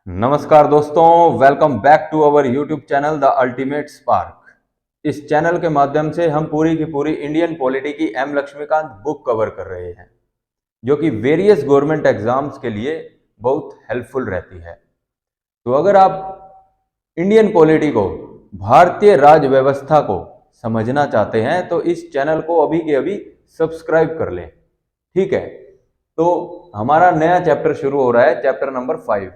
नमस्कार दोस्तों, welcome back to our YouTube channel the ultimate spark. इस चैनल के माध्यम से हम पूरी की पूरी इंडियन पॉलिटी की एम लक्ष्मीकांत बुक कवर कर रहे हैं, जो कि वेरियस गवर्नमेंट एग्जाम्स के लिए बहुत हेल्पफुल रहती है। तो अगर आप इंडियन पॉलिटी को, भारतीय राज व्यवस्था को समझना चाहते हैं तो इस चैनल को अभी के अभी सब्सक्राइब कर लें। ठीक है, तो हमारा नया चैप्टर शुरू हो रहा है, chapter number 5,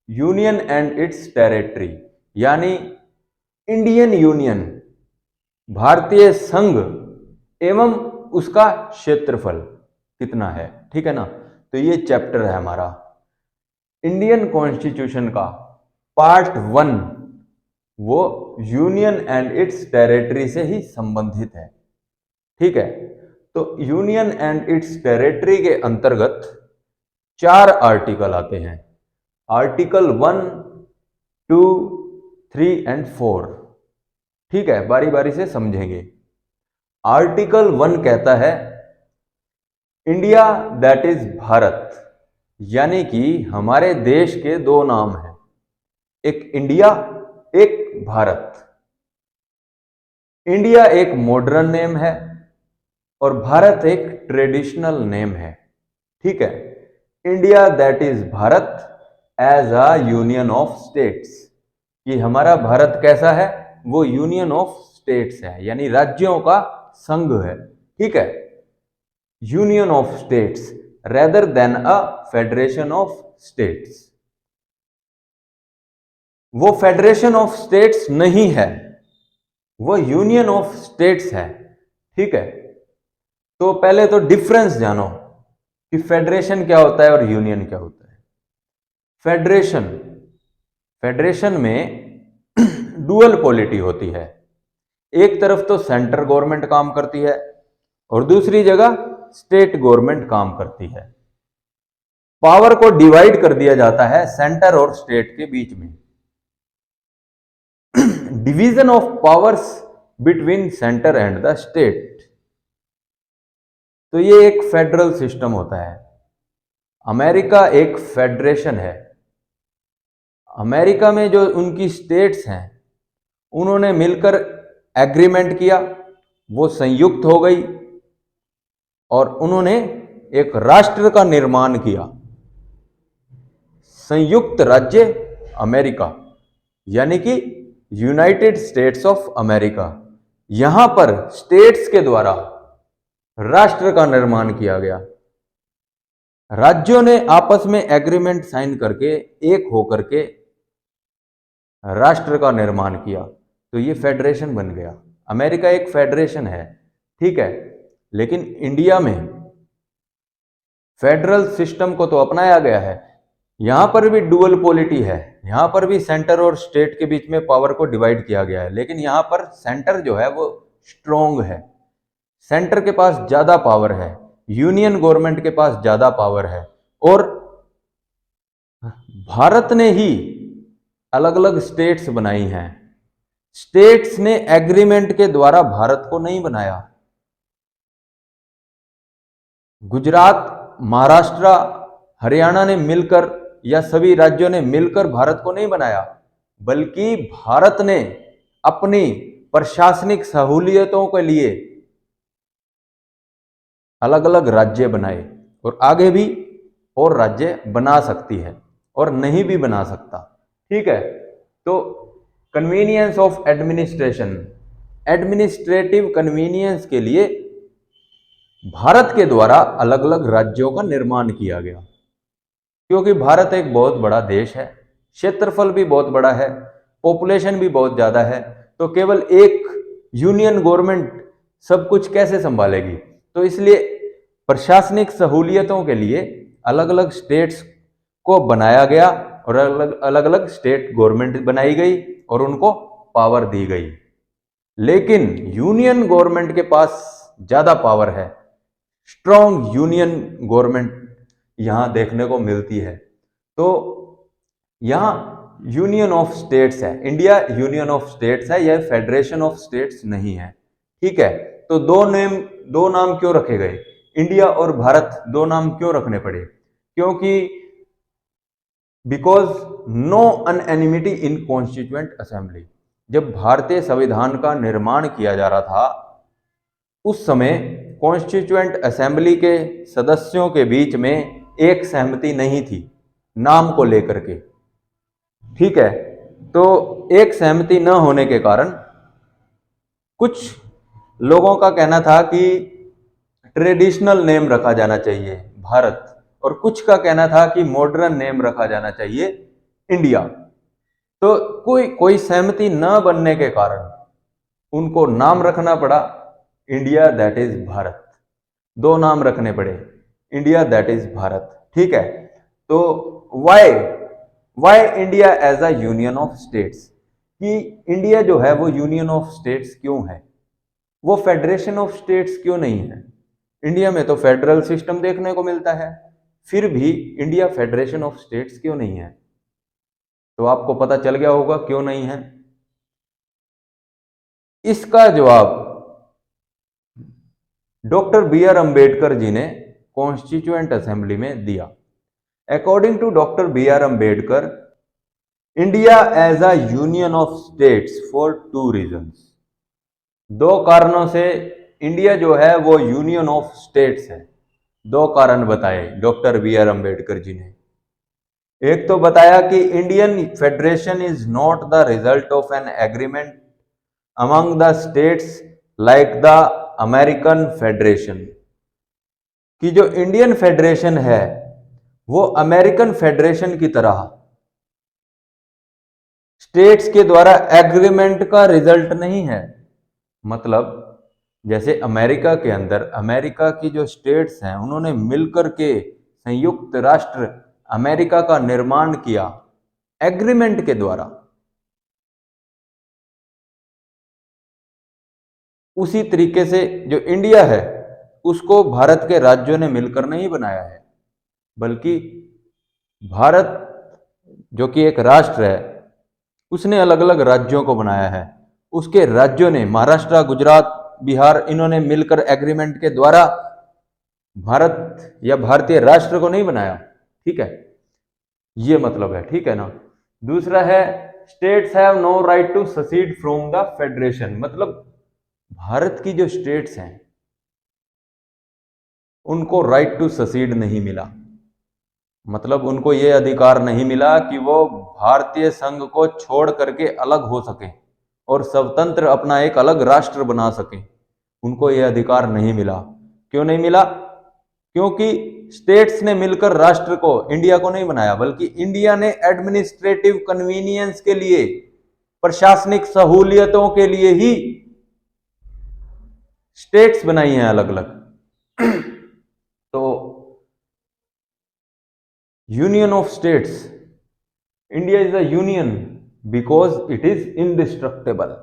union and it's territory, यानी इंडियन यूनियन, भारतीय संघ एवं उसका क्षेत्रफल कितना है। ठीक है ना, तो ये चैप्टर है हमारा इंडियन कॉन्स्टिट्यूशन का पार्ट 1। वो यूनियन एंड इट्स टेरिटरी से ही संबंधित है। ठीक है, तो यूनियन एंड इट्स टेरिटरी के अंतर्गत 4 आर्टिकल आते हैं। Article 1, 2, 3 and 4। ठीक है, बारी बारी से समझेंगे। आर्टिकल 1 कहता है इंडिया दैट इज भारत, यानी कि हमारे देश के दो नाम हैं, एक इंडिया, एक भारत। इंडिया एक मॉडर्न नेम है और भारत एक ट्रेडिशनल नेम है। ठीक है, India that is Bharat as a union of states, कि हमारा भारत कैसा है, वो यूनियन ऑफ स्टेट्स है, यानी राज्यों का संघ है। ठीक है, union of states rather than a federation of states. वो फेडरेशन ऑफ स्टेट्स नहीं है, वो यूनियन ऑफ स्टेट्स है। ठीक है, तो पहले तो डिफरेंस जानो कि फेडरेशन क्या होता है और यूनियन क्या होता है। फेडरेशन, फेडरेशन में डुअल पॉलिटी होती है। एक तरफ तो सेंट्रल गवर्नमेंट काम करती है और दूसरी जगह स्टेट गवर्नमेंट काम करती है। पावर को डिवाइड कर दिया जाता है सेंटर और स्टेट के बीच में। Division of powers between centre and the state. तो ये एक फेडरल सिस्टम होता है। अमेरिका एक फेडरेशन है। अमेरिका में जो उनकी स्टेट्स हैं, उन्होंने मिलकर एग्रीमेंट किया, वो संयुक्त हो गई और उन्होंने एक राष्ट्र का निर्माण किया, संयुक्त राज्य अमेरिका, यानी कि यूनाइटेड स्टेट्स ऑफ अमेरिका। यहां पर स्टेट्स के द्वारा राष्ट्र का निर्माण किया गया। राज्यों ने आपस में एग्रीमेंट साइन करके एक होकर के राष्ट्र का निर्माण किया, तो ये फेडरेशन बन गया। अमेरिका एक फेडरेशन है। ठीक है, लेकिन इंडिया में फेडरल सिस्टम को तो अपनाया गया है। यहां पर भी डुअल पॉलिटी है, यहां पर भी सेंटर और स्टेट के बीच में पावर को डिवाइड किया गया है, लेकिन यहां पर सेंटर जो है वो स्ट्रोंग है, सेंटर के पास ज्यादा पावर है, यूनियन गवर्नमेंट के पास ज्यादा पावर है। और भारत ने ही अलग अलग स्टेट्स बनाई हैं। स्टेट्स ने एग्रीमेंट के द्वारा भारत को नहीं बनाया। गुजरात, महाराष्ट्र, हरियाणा ने मिलकर या सभी राज्यों ने मिलकर भारत को नहीं बनाया, बल्कि भारत ने अपनी प्रशासनिक सहूलियतों के लिए अलग अलग राज्य बनाए और आगे भी और राज्य बना सकती है और नहीं भी बना सकता। ठीक है, तो convenience of administration, administrative convenience के लिए भारत के द्वारा अलग अलग राज्यों का निर्माण किया गया। क्योंकि भारत एक बहुत बड़ा देश है, क्षेत्रफल भी बहुत बड़ा है, पॉपुलेशन भी बहुत ज्यादा है, तो केवल एक यूनियन गवर्नमेंट सब कुछ कैसे संभालेगी। तो इसलिए प्रशासनिक सहूलियतों के लिए अलग अलग स्टेट्स को बनाया गया और अलग अलग स्टेट गवर्नमेंट बनाई गई और उनको पावर दी गई। लेकिन यूनियन गवर्नमेंट के पास ज्यादा पावर है, स्ट्रॉन्ग यूनियन गवर्नमेंट यहां देखने को मिलती है। तो यहां यूनियन ऑफ स्टेट्स है, इंडिया यूनियन ऑफ स्टेट्स है, यह फेडरेशन ऑफ स्टेट्स नहीं है। ठीक है, तो दो नाम क्यों रखे गए, इंडिया और भारत दो नाम क्यों रखने पड़े? क्योंकि because no unanimity in constituent assembly. जब भारतीय संविधान का निर्माण किया जा रहा था उस समय कॉन्स्टिट्यूएंट असेंबली के सदस्यों के बीच में एक सहमति नहीं थी नाम को लेकर के। ठीक है, तो एक सहमति न होने के कारण कुछ लोगों का कहना था कि ट्रेडिशनल नेम रखा जाना चाहिए भारत, और कुछ का कहना था कि मॉडर्न नेम रखा जाना चाहिए इंडिया। तो कोई कोई सहमति न बनने के कारण उनको नाम रखना पड़ा इंडिया दैट इज भारत। दो नाम रखने पड़े, इंडिया दैट इज भारत। ठीक है, तो why why India as a union of states, कि इंडिया जो है वो यूनियन ऑफ स्टेट्स क्यों है, वो फेडरेशन ऑफ स्टेट्स क्यों नहीं है। इंडिया में तो फेडरल सिस्टम देखने को मिलता है, फिर भी इंडिया फेडरेशन ऑफ स्टेट्स क्यों नहीं है। तो आपको पता चल गया होगा क्यों नहीं है। इसका जवाब doctor B R Ambedkar ji ने कॉन्स्टिट्यूएंट असेंबली में दिया। According to doctor B R Ambedkar, India as a union of states for two reasons. दो कारणों से इंडिया जो है वो यूनियन ऑफ स्टेट्स है। दो कारण बताए doctor B R Ambedkar ji ने। एक तो बताया कि Indian federation is not the result of an agreement among the states like the American federation, कि जो इंडियन फेडरेशन है वो अमेरिकन फेडरेशन की तरह स्टेट्स के द्वारा एग्रीमेंट का रिजल्ट नहीं है। मतलब जैसे अमेरिका के अंदर अमेरिका की जो स्टेट्स हैं उन्होंने मिलकर के संयुक्त राष्ट्र अमेरिका का निर्माण किया एग्रीमेंट के द्वारा, उसी तरीके से जो इंडिया है उसको भारत के राज्यों ने मिलकर नहीं बनाया है, बल्कि भारत जो कि एक राष्ट्र है उसने अलग अलग राज्यों को बनाया है। उसके राज्यों ने महाराष्ट्र, गुजरात, बिहार, इन्होंने मिलकर एग्रीमेंट के द्वारा भारत या भारतीय राष्ट्र को नहीं बनाया। ठीक है, ये मतलब है। ठीक है ना। दूसरा है states have no right to secede from the federation, मतलब भारत की जो स्टेट्स हैं उनको राइट टू ससीड नहीं मिला, मतलब उनको ये अधिकार नहीं मिला कि वो भारतीय संघ को छोड़ करके अलग हो सके और स्वतंत्र अपना एक अलग राष्ट्र बना सके। उनको ये अधिकार नहीं मिला। क्यों नहीं मिला? क्योंकि स्टेट्स ने मिलकर राष्ट्र को, इंडिया को नहीं बनाया, बल्कि इंडिया ने एडमिनिस्ट्रेटिव कन्वीनियंस के लिए, प्रशासनिक सहूलियतों के लिए ही स्टेट्स बनाई हैं अलग अलग। तो union of states, India is a union because it is indestructible.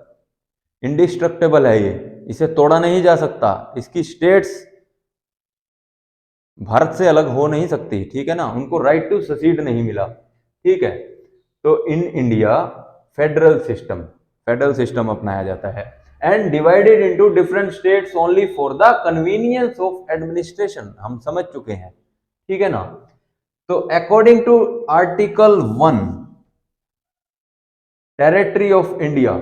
Indestructible है ये, इसे तोड़ा नहीं जा सकता। इसकी स्टेट्स भारत से अलग हो नहीं सकती। ठीक है ना, उनको राइट टू ससीड नहीं मिला। ठीक है, तो इन इंडिया फेडरल सिस्टम अपनाया जाता है and divided into different states only for the convenience of administration. हम समझ चुके हैं। ठीक है ना। तो according to article 1 territory of India,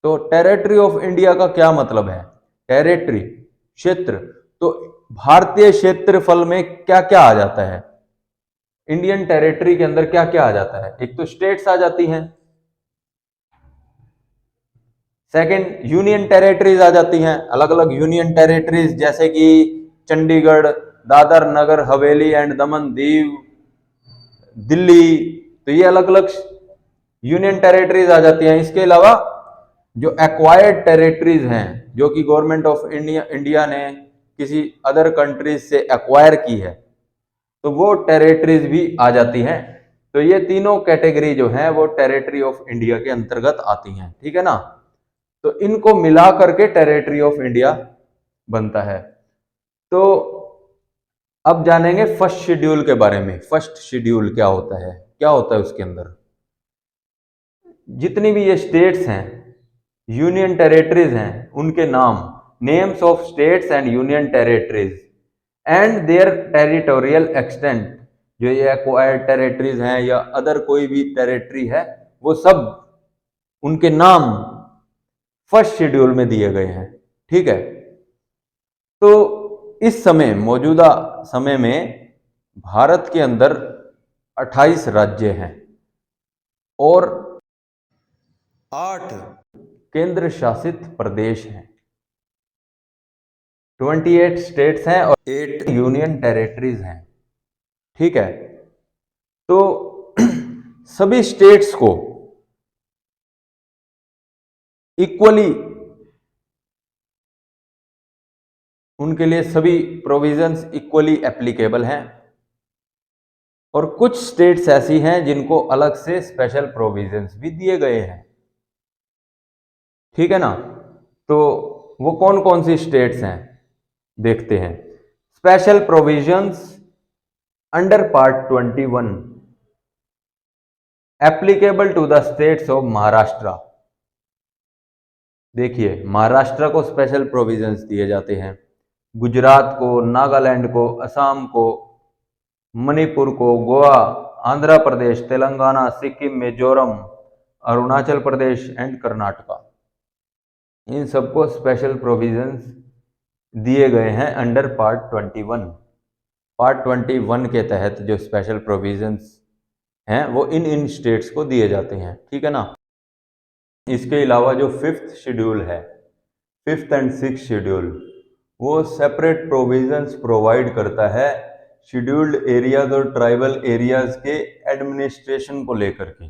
तो टेरिटरी ऑफ इंडिया का क्या मतलब है? टेरिटरी, क्षेत्र। तो भारतीय क्षेत्रफल में क्या क्या आ जाता है? इंडियन टेरिटरी के अंदर क्या क्या आ जाता है? एक तो स्टेट्स आ जाती हैं, सेकंड यूनियन टेरिटरीज आ जाती हैं, अलग अलग यूनियन टेरिटरीज, जैसे कि चंडीगढ़, दादर नगर हवेली एंड दमन दीव, दिल्ली। तो ये अलग अलग यूनियन टेरिटरीज आ जाती हैं। इसके अलावा जो एक्वायर्ड टेरिटरीज हैं, जो कि गवर्नमेंट ऑफ इंडिया ने किसी अदर कंट्रीज से एक्वायर की है, तो वो टेरिटरीज भी आ जाती हैं। तो ये तीनों कैटेगरी जो है वो टेरिटरी ऑफ इंडिया के अंतर्गत आती हैं। ठीक है ना। तो इनको मिला करके टेरिटरी ऑफ इंडिया बनता है। तो अब जानेंगे फर्स्ट शेड्यूल के बारे में। फर्स्ट शेड्यूल क्या होता है, क्या होता है उसके अंदर? जितनी भी ये स्टेट्स हैं, यूनियन टेरिटरीज हैं, उनके नाम, names of states and union territories and their territorial extent जो ये एक्वायर्ड टेरिटरीज हैं या अदर कोई भी टेरिटरी है, वो सब उनके नाम फर्स्ट शेड्यूल में दिए गए हैं। ठीक है, तो इस समय मौजूदा समय में भारत के अंदर 28 राज्य हैं और 8 केंद्र शासित प्रदेश हैं। 28 स्टेट्स हैं और 8 यूनियन टेरिटरीज हैं। ठीक है, तो सभी स्टेट्स को इक्वली उनके लिए सभी प्रोविजंस इक्वली एप्लीकेबल हैं और कुछ स्टेट्स ऐसी हैं जिनको अलग से स्पेशल प्रोविजंस भी दिए गए हैं। ठीक है ना, तो वो कौन कौन सी स्टेट्स हैं देखते हैं। Special provisions under part 21 applicable to the states of Maharashtra. देखिए, महाराष्ट्र को स्पेशल प्रोविजंस दिए जाते हैं, गुजरात को, नागालैंड को, असम को, मणिपुर को, गोवा, आंध्र प्रदेश, तेलंगाना, सिक्किम, मिजोरम, अरुणाचल प्रदेश एंड कर्नाटका, इन सबको स्पेशल प्रोविजंस दिए गए हैं अंडर पार्ट 21। पार्ट 21 के तहत जो स्पेशल प्रोविजंस हैं वो इन स्टेट्स को दिए जाते हैं। ठीक है ना, इसके अलावा जो 5th शेड्यूल है, 5th एंड 6th शेड्यूल, वो सेपरेट प्रोविजंस प्रोवाइड करता है शेड्यूल्ड एरियाज और ट्राइबल एरियाज के एडमिनिस्ट्रेशन को लेकर के।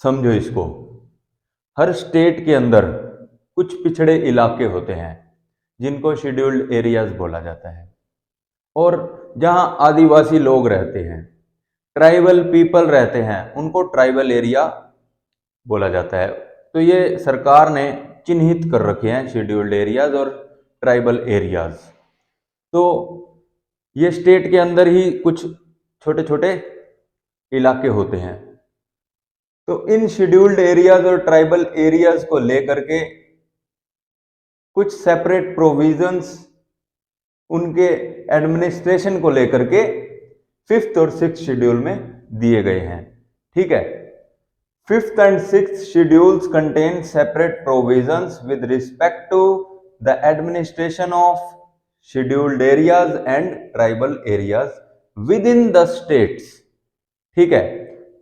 समझो इसको, हर स्टेट के अंदर कुछ पिछड़े इलाके होते हैं जिनको शेड्यूल्ड एरियाज बोला जाता है, और जहां आदिवासी लोग रहते हैं, ट्राइबल पीपल रहते हैं, उनको ट्राइबल एरिया बोला जाता है। तो ये सरकार ने चिन्हित कर रखे हैं शेड्यूल्ड एरियाज और ट्राइबल एरियाज। तो ये स्टेट के अंदर ही कुछ छोटे छोटे इलाके होते हैं। तो इन शेड्यूल्ड एरियाज और ट्राइबल एरियाज को लेकर के कुछ सेपरेट प्रोविजंस उनके एडमिनिस्ट्रेशन को लेकर के 5th और 6th शेड्यूल में दिए गए हैं। ठीक है, 5th and 6th schedules contain separate provisions with respect to the administration of scheduled areas and tribal areas within the states। ठीक है,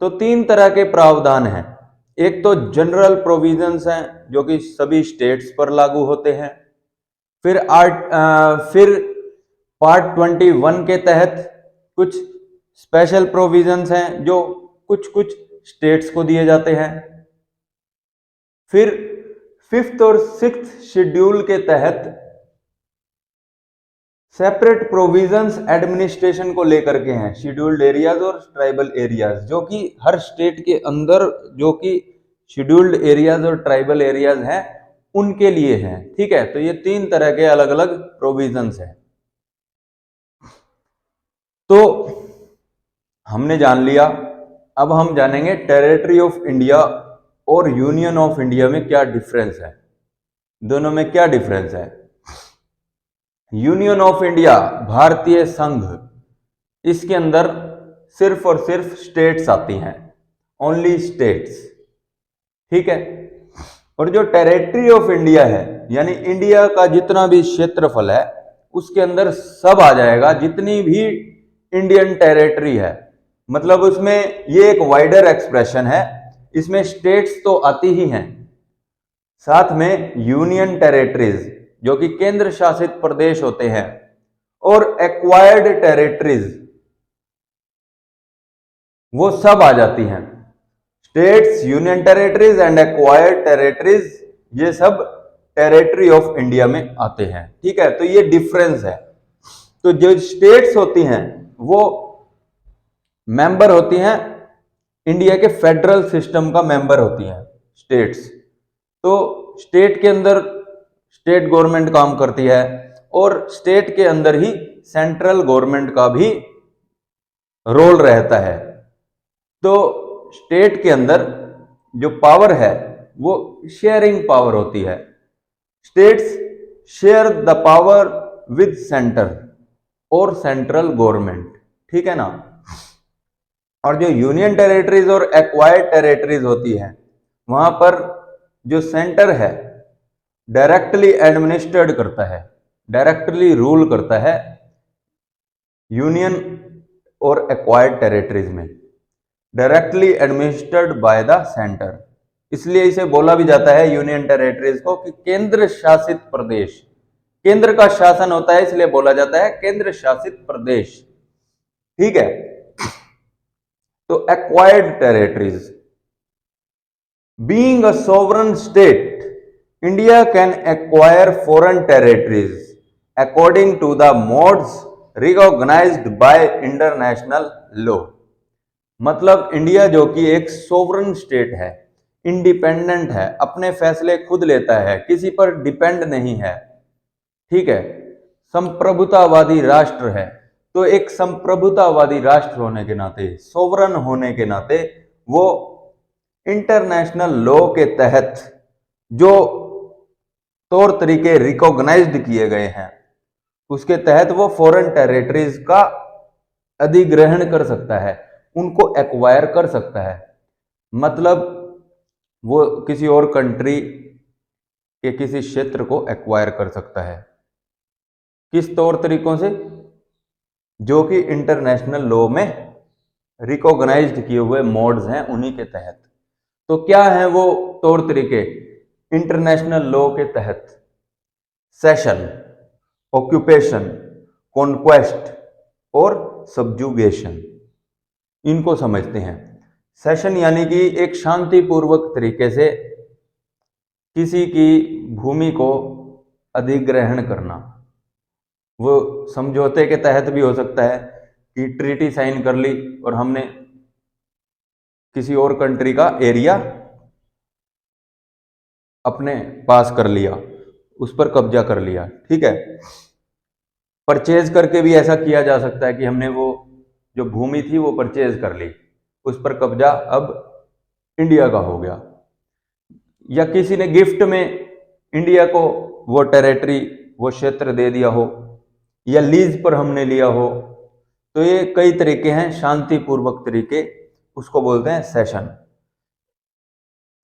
तो 3 तरह के प्रावधान हैं। एक तो जनरल प्रोविजंस हैं जो कि सभी स्टेट्स पर लागू होते हैं। फिर पार्ट 21 के तहत कुछ स्पेशल प्रोविजंस हैं जो कुछ कुछ स्टेट्स को दिए जाते हैं। फिर 5th और 6th शेड्यूल के तहत सेपरेट प्रोविजंस एडमिनिस्ट्रेशन को लेकर के हैं, शेड्यूल्ड एरियाज और ट्राइबल एरियाज, जो कि हर स्टेट के अंदर जो कि शेड्यूल्ड एरियाज और ट्राइबल एरियाज हैं उनके लिए हैं। ठीक है, तो ये 3 तरह के अलग अलग प्रोविजंस हैं। तो हमने जान लिया, अब हम जानेंगे टेरिटरी ऑफ इंडिया और यूनियन ऑफ इंडिया में क्या डिफरेंस है, दोनों में क्या डिफरेंस है। यूनियन ऑफ इंडिया, भारतीय संघ, इसके अंदर सिर्फ और सिर्फ स्टेट्स आती हैं, ओनली स्टेट्स। ठीक है, और जो टेरिटरी ऑफ इंडिया है यानी इंडिया का जितना भी क्षेत्रफल है उसके अंदर सब आ जाएगा, जितनी भी इंडियन टेरिटरी है। मतलब उसमें ये एक वाइडर एक्सप्रेशन है, इसमें स्टेट्स तो आती ही हैं, साथ में यूनियन टेरिटरीज जो कि केंद्र शासित प्रदेश होते हैं, और एक्वायर्ड टेरिटरीज वो सब आ जाती हैं। States, union territories and acquired territories, ये सब टेरिटरी ऑफ इंडिया में आते हैं। ठीक है, तो ये डिफरेंस है। तो जो स्टेट्स होती हैं वो मेंबर होती हैं इंडिया के फेडरल सिस्टम का मेंबर होती हैं स्टेट्स। तो स्टेट के अंदर स्टेट गवर्नमेंट काम करती है और स्टेट के अंदर ही सेंट्रल गवर्नमेंट का भी रोल रहता है। तो स्टेट के अंदर जो पावर है वो शेयरिंग पावर होती है। States share the power with centre और सेंट्रल गवर्नमेंट। ठीक है ना, और जो यूनियन टेरिटरीज और एक्वायर्ड टेरिटरीज होती है, वहां पर जो सेंटर है डायरेक्टली एडमिनिस्ट्रेड करता है, डायरेक्टली रूल करता है यूनियन और एक्वायर्ड टेरिटरीज में, directly administered by the centre. इसलिए इसे बोला भी जाता है यूनियन टेरिटरीज को कि केंद्र शासित प्रदेश। केंद्र का शासन होता है इसलिए बोला जाता है केंद्र शासित प्रदेश। ठीक है। तो acquired territories, being a sovereign state, India can acquire foreign territories according to the modes recognised by international law. मतलब इंडिया जो कि एक सोवरेन स्टेट है, इंडिपेंडेंट है, अपने फैसले खुद लेता है, किसी पर डिपेंड नहीं है। ठीक है। संप्रभुतावादी राष्ट्र है, तो एक संप्रभुतावादी राष्ट्र होने के नाते, सोवरन होने के नाते, वो इंटरनेशनल लॉ के तहत जो तौर तरीके रिकॉग्नाइज्ड किए गए हैं उसके तहत वो फॉरेन टेरिटरीज का अधिग्रहण कर सकता है, उनको एक्वायर कर सकता है। मतलब वो किसी और कंट्री के किसी क्षेत्र को एक्वायर कर सकता है। किस तौर तरीकों से? जो कि इंटरनेशनल लॉ में रिकॉग्नाइज्ड किए हुए मोड्स हैं उन्हीं के तहत। तो क्या है वो तौर तरीके इंटरनेशनल लॉ के तहत? सेशन, ऑक्यूपेशन, कॉन्क्वेस्ट और सब्जुगेशन, इनको समझते हैं। सेशन यानी कि एक शांतिपूर्वक तरीके से किसी की भूमि को अधिग्रहण करना। वो समझौते के तहत भी हो सकता है कि ट्रीटी साइन कर ली और हमने किसी और कंट्री का एरिया अपने पास कर लिया, उस पर कब्जा कर लिया। ठीक है। परचेज करके भी ऐसा किया जा सकता है कि हमने वो जो भूमि थी वो परचेज कर ली, उस पर कब्जा अब इंडिया का हो गया। या किसी ने गिफ्ट में इंडिया को वो टेरिटरी, वो क्षेत्र दे दिया हो, या लीज पर हमने लिया हो। तो ये कई तरीके हैं, शांतिपूर्वक तरीके, उसको बोलते हैं सेशन।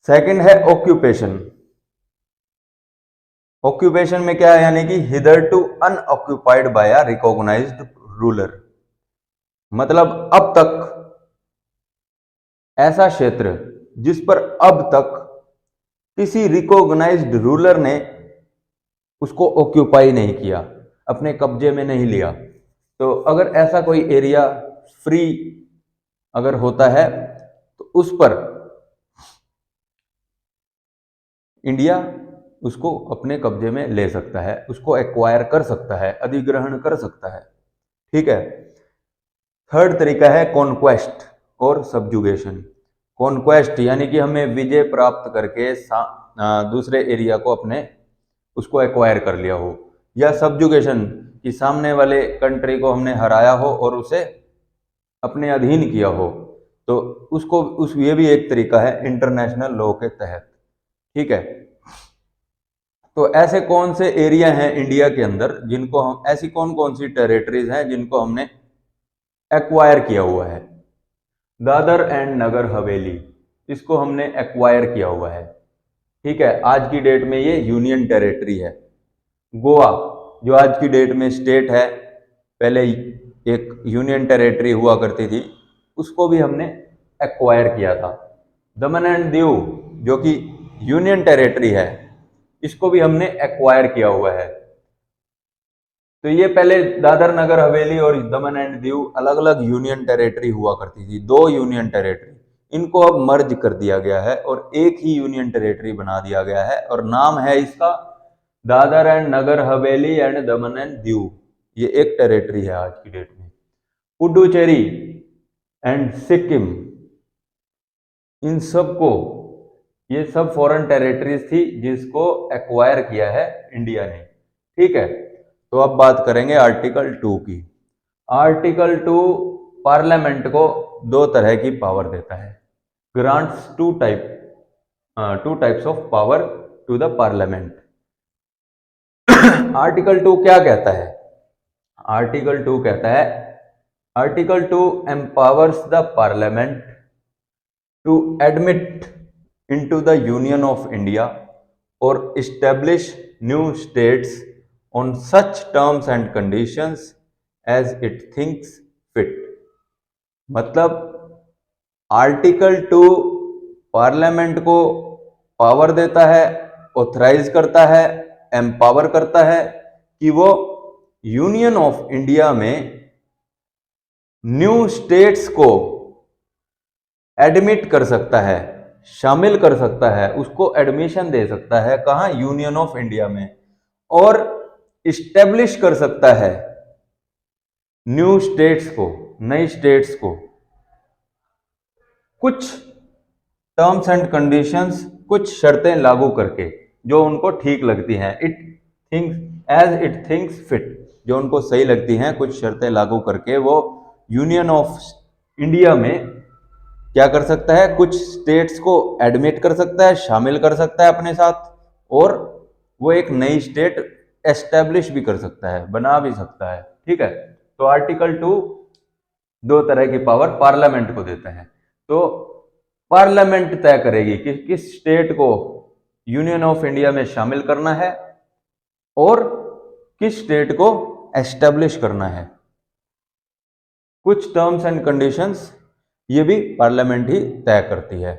सेकंड है ऑक्यूपेशन। ऑक्यूपेशन में क्या है? यानी कि hitherto unoccupied by a recognised ruler. मतलब अब तक ऐसा क्षेत्र जिस पर अब तक किसी रिकॉग्नाइज्ड रूलर ने उसको ऑक्यूपाई नहीं किया, अपने कब्जे में नहीं लिया। तो अगर ऐसा कोई एरिया फ्री अगर होता है तो उस पर इंडिया उसको अपने कब्जे में ले सकता है, उसको एक्वायर कर सकता है, अधिग्रहण कर सकता है। ठीक है। थर्ड तरीका है कॉन्क्वेस्ट और सब्जुगेशन। कॉन्क्वेस्ट यानी कि हमें विजय प्राप्त करके दूसरे एरिया को अपने उसको एक्वायर कर लिया हो, या सब्जुगेशन कि सामने वाले कंट्री को हमने हराया हो और उसे अपने अधीन किया हो। तो उसको ये भी एक तरीका है इंटरनेशनल लॉ के तहत। ठीक है। तो ऐसे कौन से एरिया हैं इंडिया के अंदर जिनको हम, ऐसी कौन कौन सी टेरिटरीज हैं जिनको हमने एक्वायर किया हुआ है? दादर एंड नगर हवेली, इसको हमने एक्वायर किया हुआ है। ठीक है। आज की डेट में ये यूनियन टेरिटरी है। गोवा जो आज की डेट में स्टेट है, पहले एक यूनियन टेरिटरी हुआ करती थी, उसको भी हमने एक्वायर किया था। दमन एंड दीव जो कि यूनियन टेरिटरी है, इसको भी हमने एक्वायर किया हुआ है। तो ये पहले दादर नगर हवेली और दमन एंड दीव अलग अलग यूनियन टेरिटरी हुआ करती थी, दो यूनियन टेरिटरी। इनको अब मर्ज कर दिया गया है और एक ही यूनियन टेरिटरी बना दिया गया है और नाम है इसका Dadar and Nagar Haveli and Daman and Diu. ये एक टेरिटरी है आज की डेट में। पुडुचेरी एंड सिक्किम, इन सबको, ये सब फॉरेन टेरिटरीज थी जिसको एक्वायर किया है इंडिया ने। ठीक है। तो अब बात करेंगे आर्टिकल 2 की। आर्टिकल 2 पार्लियामेंट को दो तरह की पावर देता है, grants two types of power to the parliament. Article 2 क्या कहता है? आर्टिकल 2 कहता है article 2 empowers the parliament to admit into the Union of India or establish new states on such terms and conditions as it thinks fit। मतलब article 2 parliament को power देता है, authorise करता है, एम्पावर करता है कि वो यूनियन ऑफ इंडिया में न्यू स्टेट्स को एडमिट कर सकता है, शामिल कर सकता है, उसको एडमिशन दे सकता है, कहां? यूनियन ऑफ इंडिया में। और इस्टेब्लिश कर सकता है न्यू स्टेट्स को, नई स्टेट्स को, कुछ टर्म्स एंड कंडीशंस, कुछ शर्तें लागू करके जो उनको ठीक लगती हैं। It thinks as it thinks fit, जो उनको सही लगती हैं, कुछ शर्तें लागू करके वो यूनियन ऑफ इंडिया में क्या कर सकता है? कुछ स्टेट्स को एडमिट कर सकता है, शामिल कर सकता है अपने साथ, और वो एक नई स्टेट एस्टेब्लिश भी कर सकता है, बना भी सकता है। ठीक है, तो आर्टिकल 2 दो तरह की पावर पार्लियामेंट को देता है। तो पार्लियामेंट तय करेगी कि किस स्टेट को यूनियन ऑफ इंडिया में शामिल करना है और किस स्टेट को एस्टेब्लिश करना है। कुछ टर्म्स एंड कंडीशंस ये भी पार्लियामेंट ही तय करती है।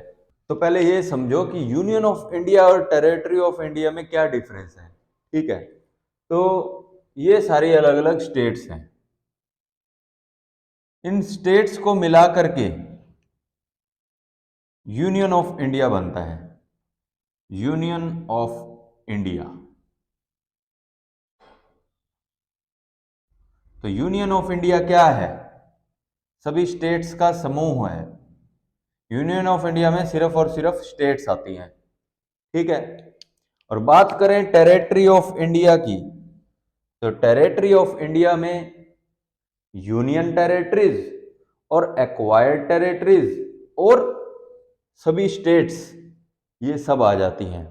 तो पहले ये समझो कि यूनियन ऑफ इंडिया और टेरिटरी ऑफ इंडिया में क्या डिफरेंस है। ठीक है, तो ये सारी अलग अलग स्टेट्स हैं। इन स्टेट्स को मिला करके यूनियन ऑफ इंडिया बनता है, यूनियन ऑफ इंडिया। तो यूनियन ऑफ इंडिया क्या है? सभी स्टेट्स का समूह है। यूनियन ऑफ इंडिया में सिर्फ और सिर्फ स्टेट्स आती हैं। ठीक है, और बात करें टेरिटरी ऑफ इंडिया की, तो टेरिटरी ऑफ इंडिया में यूनियन टेरिटरीज और एक्वायर्ड टेरिटरीज और सभी स्टेट्स ये सब आ जाती हैं।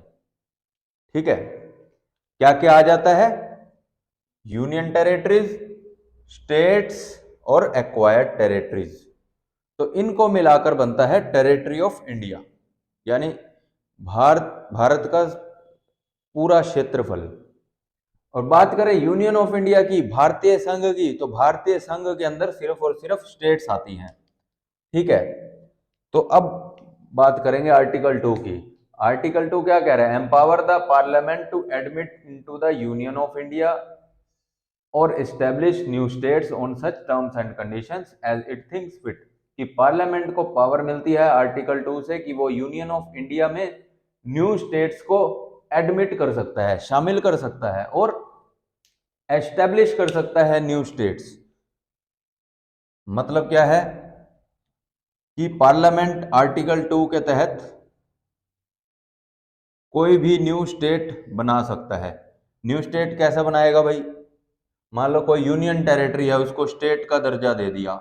ठीक है, क्या क्या आ जाता है? यूनियन टेरिटरीज, स्टेट्स और एक्वायर्ड टेरिटरीज। तो इनको मिलाकर बनता है टेरिटरी ऑफ इंडिया, यानी भारत का पूरा क्षेत्रफल। और बात करें यूनियन ऑफ इंडिया की, भारतीय संघ की, तो भारतीय संघ के अंदर सिर्फ और सिर्फ स्टेट्स आती हैं। ठीक है, तो अब बात करेंगे आर्टिकल 2 की। आर्टिकल 2 क्या कह रहा है? Empower the parliament to admit into the union of India or establish new states on such terms and conditions as it thinks fit. कि पार्लियामेंट को पावर मिलती है आर्टिकल 2 से कि वो यूनियन ऑफ इंडिया में न्यू स्टेट्स को admit कर सकता है, शामिल कर सकता है और एस्टेब्लिश कर सकता है न्यू स्टेट्स। मतलब क्या है कि पार्लियामेंट आर्टिकल 2 के तहत कोई भी न्यू स्टेट बना सकता है। न्यू स्टेट कैसे बनाएगा भाई? मान लो कोई यूनियन टेरिटरी है, उसको स्टेट का दर्जा दे दिया,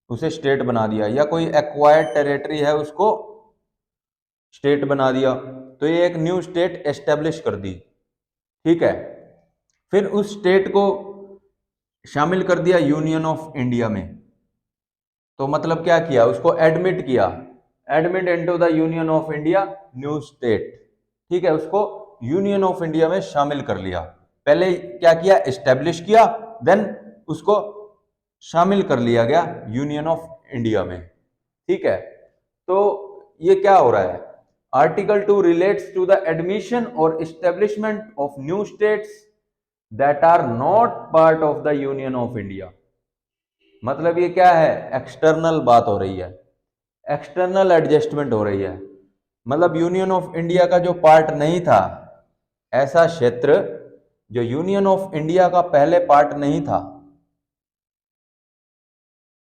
उसे स्टेट बना दिया, या कोई एक्वायर्ड टेरिटरी है उसको स्टेट बना दिया, तो ये एक न्यू स्टेट एस्टेब्लिश कर दी। ठीक है, फिर उस स्टेट को शामिल कर दिया यूनियन ऑफ इंडिया में। तो मतलब क्या किया? उसको एडमिट किया, admit into the union of India new state. ठीक है, उसको यूनियन ऑफ इंडिया में शामिल कर लिया। पहले क्या किया? एस्टेब्लिश किया, देन उसको शामिल कर लिया गया यूनियन ऑफ इंडिया में। ठीक है, तो ये क्या हो रहा है? Article 2 relates to the admission or establishment of new states that are not part of the union of India. मतलब ये क्या है? एक्सटर्नल बात हो रही है, एक्सटर्नल एडजस्टमेंट हो रही है। मतलब यूनियन ऑफ इंडिया का जो पार्ट नहीं था, ऐसा क्षेत्र जो यूनियन ऑफ इंडिया का पहले पार्ट नहीं था,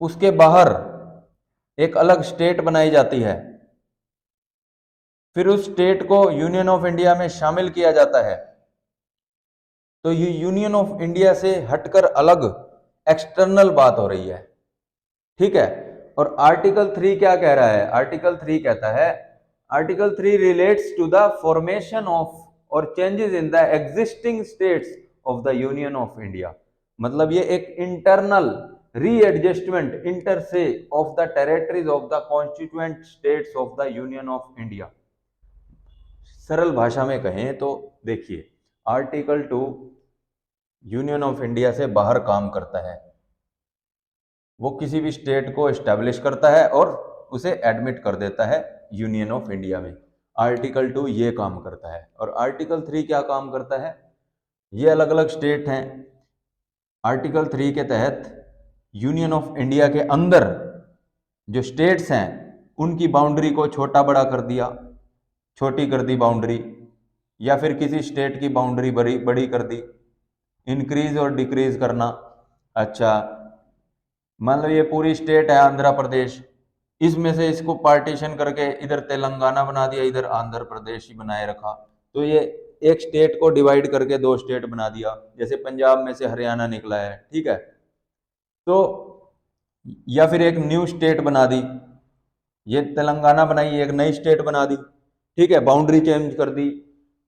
उसके बाहर एक अलग स्टेट बनाई जाती है, फिर उस स्टेट को यूनियन ऑफ इंडिया में शामिल किया जाता है। तो ये यूनियन ऑफ इंडिया से हटकर अलग एक्सटर्नल बात हो रही है। ठीक है, और आर्टिकल 3 क्या कह रहा है? आर्टिकल 3 कहता है, article 3 relates to the formation of और changes in the existing states of the union of India. मतलब ये एक internal readjustment inter se of the territories of the constituent states of the union of India. सरल भाषा में कहें तो देखिए, आर्टिकल 2 यूनियन ऑफ इंडिया से बाहर काम करता है। वो किसी भी स्टेट को एस्टेब्लिश करता है और उसे एडमिट कर देता है यूनियन ऑफ इंडिया में। आर्टिकल 2 ये काम करता है। और आर्टिकल 3 क्या काम करता है? ये अलग अलग स्टेट हैं। आर्टिकल 3 के तहत यूनियन ऑफ इंडिया के अंदर जो स्टेट्स हैं उनकी बाउंड्री को छोटा बड़ा कर दिया, छोटी कर दी बाउंड्री, या फिर किसी स्टेट की बाउंड्री बड़ी बड़ी कर दी, इंक्रीज और डिक्रीज करना। अच्छा, मान लो ये पूरी स्टेट है आंध्र प्रदेश, इसमें से इसको पार्टीशन करके इधर तेलंगाना बना दिया, इधर आंध्र प्रदेश ही बनाए रखा, तो ये एक स्टेट को डिवाइड करके दो स्टेट बना दिया। जैसे पंजाब में से हरियाणा निकला है, ठीक है, तो या फिर एक न्यू स्टेट बना दी, ये तेलंगाना बनाई, एक नई स्टेट बना दी, ठीक है, बाउंड्री चेंज कर दी,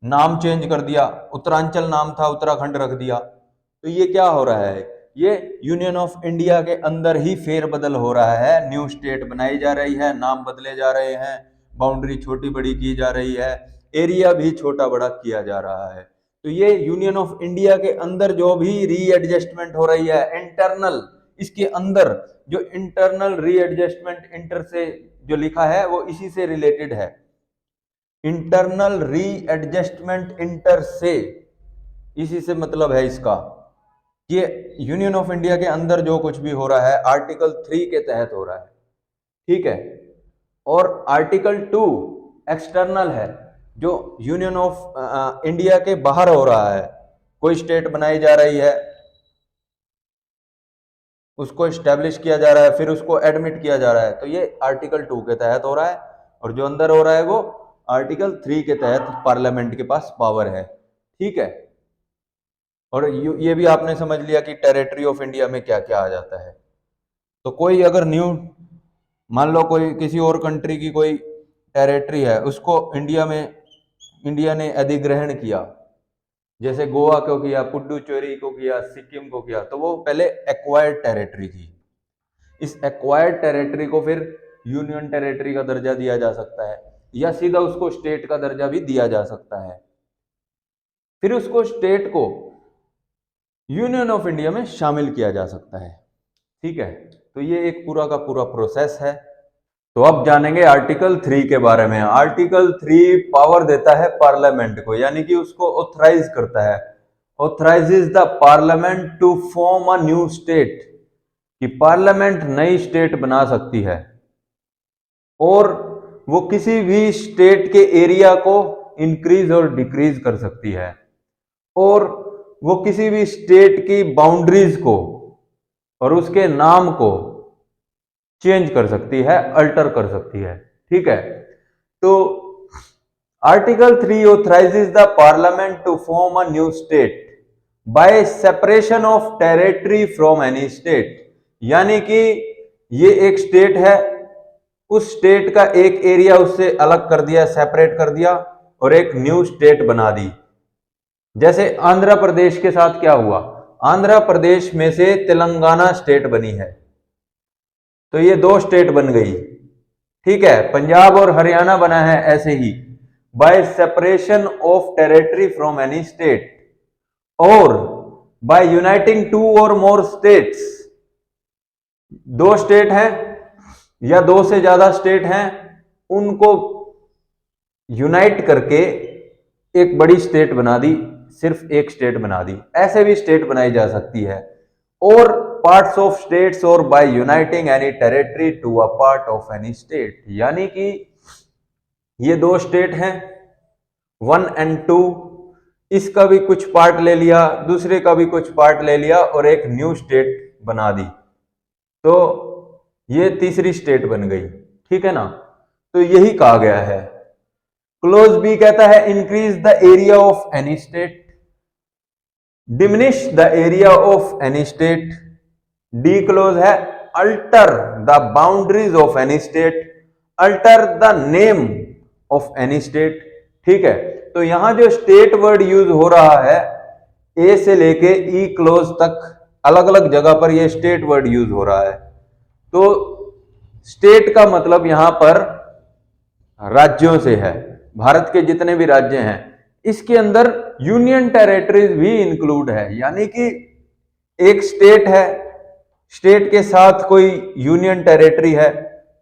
नाम चेंज कर दिया, उत्तरांचल नाम था उत्तराखंड रख दिया। तो ये क्या हो रहा है? ये यूनियन ऑफ इंडिया के अंदर ही फेरबदल हो रहा है, न्यू स्टेट बनाई जा रही है, नाम बदले जा रहे हैं, बाउंड्री छोटी बड़ी की जा रही है, एरिया भी छोटा बड़ा किया जा रहा है। तो ये यूनियन ऑफ इंडिया के अंदर जो भी रीएडजस्टमेंट हो रही है इंटरनल, इसके अंदर जो इंटरनल रीएडजस्टमेंट इंटर से जो लिखा है वो इसी से रिलेटेड है। इंटरनल रीएडजस्टमेंट इंटर से, इसी से मतलब है इसका कि यूनियन ऑफ इंडिया के अंदर जो कुछ भी हो रहा है आर्टिकल 3 के तहत हो रहा है, ठीक है। और आर्टिकल 2 एक्सटर्नल है, जो यूनियन ऑफ इंडिया के बाहर हो रहा है, कोई स्टेट बनाई जा रही है, उसको एस्टेब्लिश किया जा रहा है, फिर उसको एडमिट किया जा रहा है, तो ये आर्टिकल 2 के तहत हो रहा है। और जो अंदर हो रहा है वो आर्टिकल 3 के तहत पार्लियामेंट के पास पावर है, ठीक है। और ये भी आपने समझ लिया कि टेरिटरी ऑफ इंडिया में क्या क्या आ जाता है। तो कोई अगर न्यू, मान लो कोई किसी और कंट्री की कोई टेरिटरी है, उसको इंडिया ने अधिग्रहण किया, जैसे गोवा को किया, पुडुचेरी को किया, सिक्किम को किया, तो वो पहले एक्वायर्ड टेरिटरी थी। इस एक्वायर्ड टेरिटरी को फिर यूनियन टेरिटरी का दर्जा दिया जा सकता है, या सीधा उसको स्टेट का दर्जा भी दिया जा सकता है। फिर उसको स्टेट को यूनियन ऑफ इंडिया में शामिल किया जा सकता है, ठीक है। तो ये एक पूरा का पूरा प्रोसेस है। तो अब जानेंगे आर्टिकल 3 के बारे में। आर्टिकल 3 पावर देता है पार्लियामेंट को, यानी कि उसको ऑथराइज करता है, authorises the parliament to form a new state, कि पार्लियामेंट नई स्टेट बना सकती है, और वो किसी भी स्टेट के एरिया को इंक्रीज और डिक्रीज कर सकती है, और वो किसी भी स्टेट की बाउंड्रीज को और उसके नाम को चेंज कर सकती है, अल्टर कर सकती है, ठीक है। तो article 3 authorises the parliament to form a new state by separation of territory from any state, यानी कि ये एक स्टेट है, उस स्टेट का एक एरिया उससे अलग कर दिया, सेपरेट कर दिया, और एक न्यू स्टेट बना दी। जैसे आंध्र प्रदेश के साथ क्या हुआ, आंध्र प्रदेश में से तेलंगाना स्टेट बनी है, तो ये दो स्टेट बन गई, ठीक है। पंजाब और हरियाणा बना है ऐसे ही, by separation of territory from any state, और by uniting two or more states, दो स्टेट हैं या दो से ज्यादा स्टेट हैं, उनको यूनाइट करके एक बड़ी स्टेट बना दी, सिर्फ एक स्टेट बना दी। ऐसे भी स्टेट बनाई जा सकती है। और पार्ट्स ऑफ स्टेट्स, और by uniting any territory to a part of any state, यानी कि ये दो स्टेट हैं 1 और 2, इसका भी कुछ पार्ट ले लिया, दूसरे का भी कुछ पार्ट ले लिया, और एक न्यू स्टेट बना दी, तो ये तीसरी स्टेट बन गई, ठीक है ना। तो यही कहा गया है। क्लोज बी कहता है increase the area of any state, diminish the area of any state. D clause है alter the boundaries of any state, alter the name of any state, ठीक है। तो यहां जो स्टेट वर्ड यूज हो रहा है ए से लेके ई क्लोज तक, अलग अलग जगह पर ये स्टेट वर्ड यूज हो रहा है। तो स्टेट का मतलब यहां पर राज्यों से है, भारत के जितने भी राज्य हैं इसके अंदर यूनियन टेरिटरीज भी इंक्लूड है, यानी कि एक स्टेट है, स्टेट के साथ कोई यूनियन टेरिटरी है,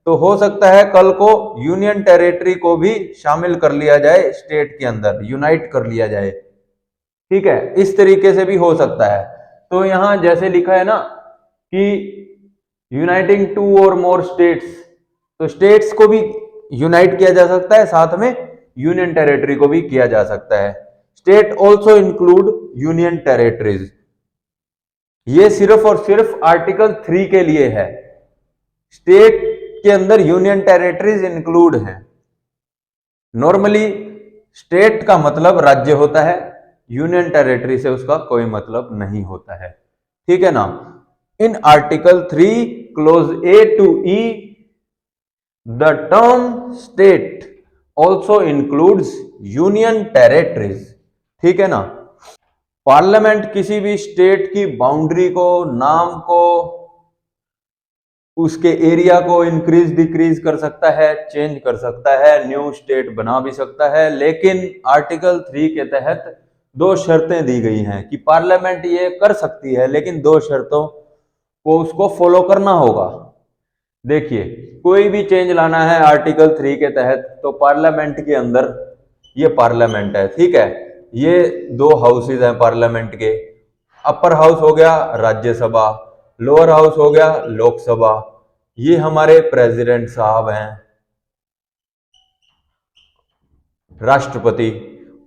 तो हो सकता है कल को यूनियन टेरिटरी को भी शामिल कर लिया जाए, स्टेट के अंदर यूनाइट कर लिया जाए। ठीक है, इस तरीके से भी हो सकता है। तो यहां जैसे लिखा है ना कि uniting two or more states, तो स्टेट्स को भी यूनाइट किया जा सकता है, साथ में यूनियन टेरिटरी को भी किया जा सकता है। State also include union territories, ये सिर्फ और सिर्फ आर्टिकल 3 के लिए है। स्टेट के अंदर यूनियन टेरिटरीज इंक्लूड है। नॉर्मली स्टेट का मतलब राज्य होता है, यूनियन टेरिटरी से उसका कोई मतलब नहीं होता है। ठीक है ना। In article 3 clause A to E the term state also includes union territories. ठीक है ना। पार्लियामेंट किसी भी स्टेट की बाउंड्री को, नाम को, उसके एरिया को इंक्रीज डिक्रीज कर सकता है, चेंज कर सकता है, न्यू स्टेट बना भी सकता है। लेकिन आर्टिकल 3 के तहत दो शर्तें दी गई हैं कि पार्लियामेंट ये कर सकती है, लेकिन दो शर्तों को उसको फॉलो करना होगा। देखिए, कोई भी चेंज लाना है आर्टिकल 3 के तहत तो पार्लियामेंट के अंदर, ये पार्लियामेंट है, ठीक है, ये दो हाउसेज हैं पार्लियामेंट के। अपर हाउस हो गया राज्यसभा, लोअर हाउस हो गया लोकसभा। ये हमारे प्रेसिडेंट साहब हैं, राष्ट्रपति।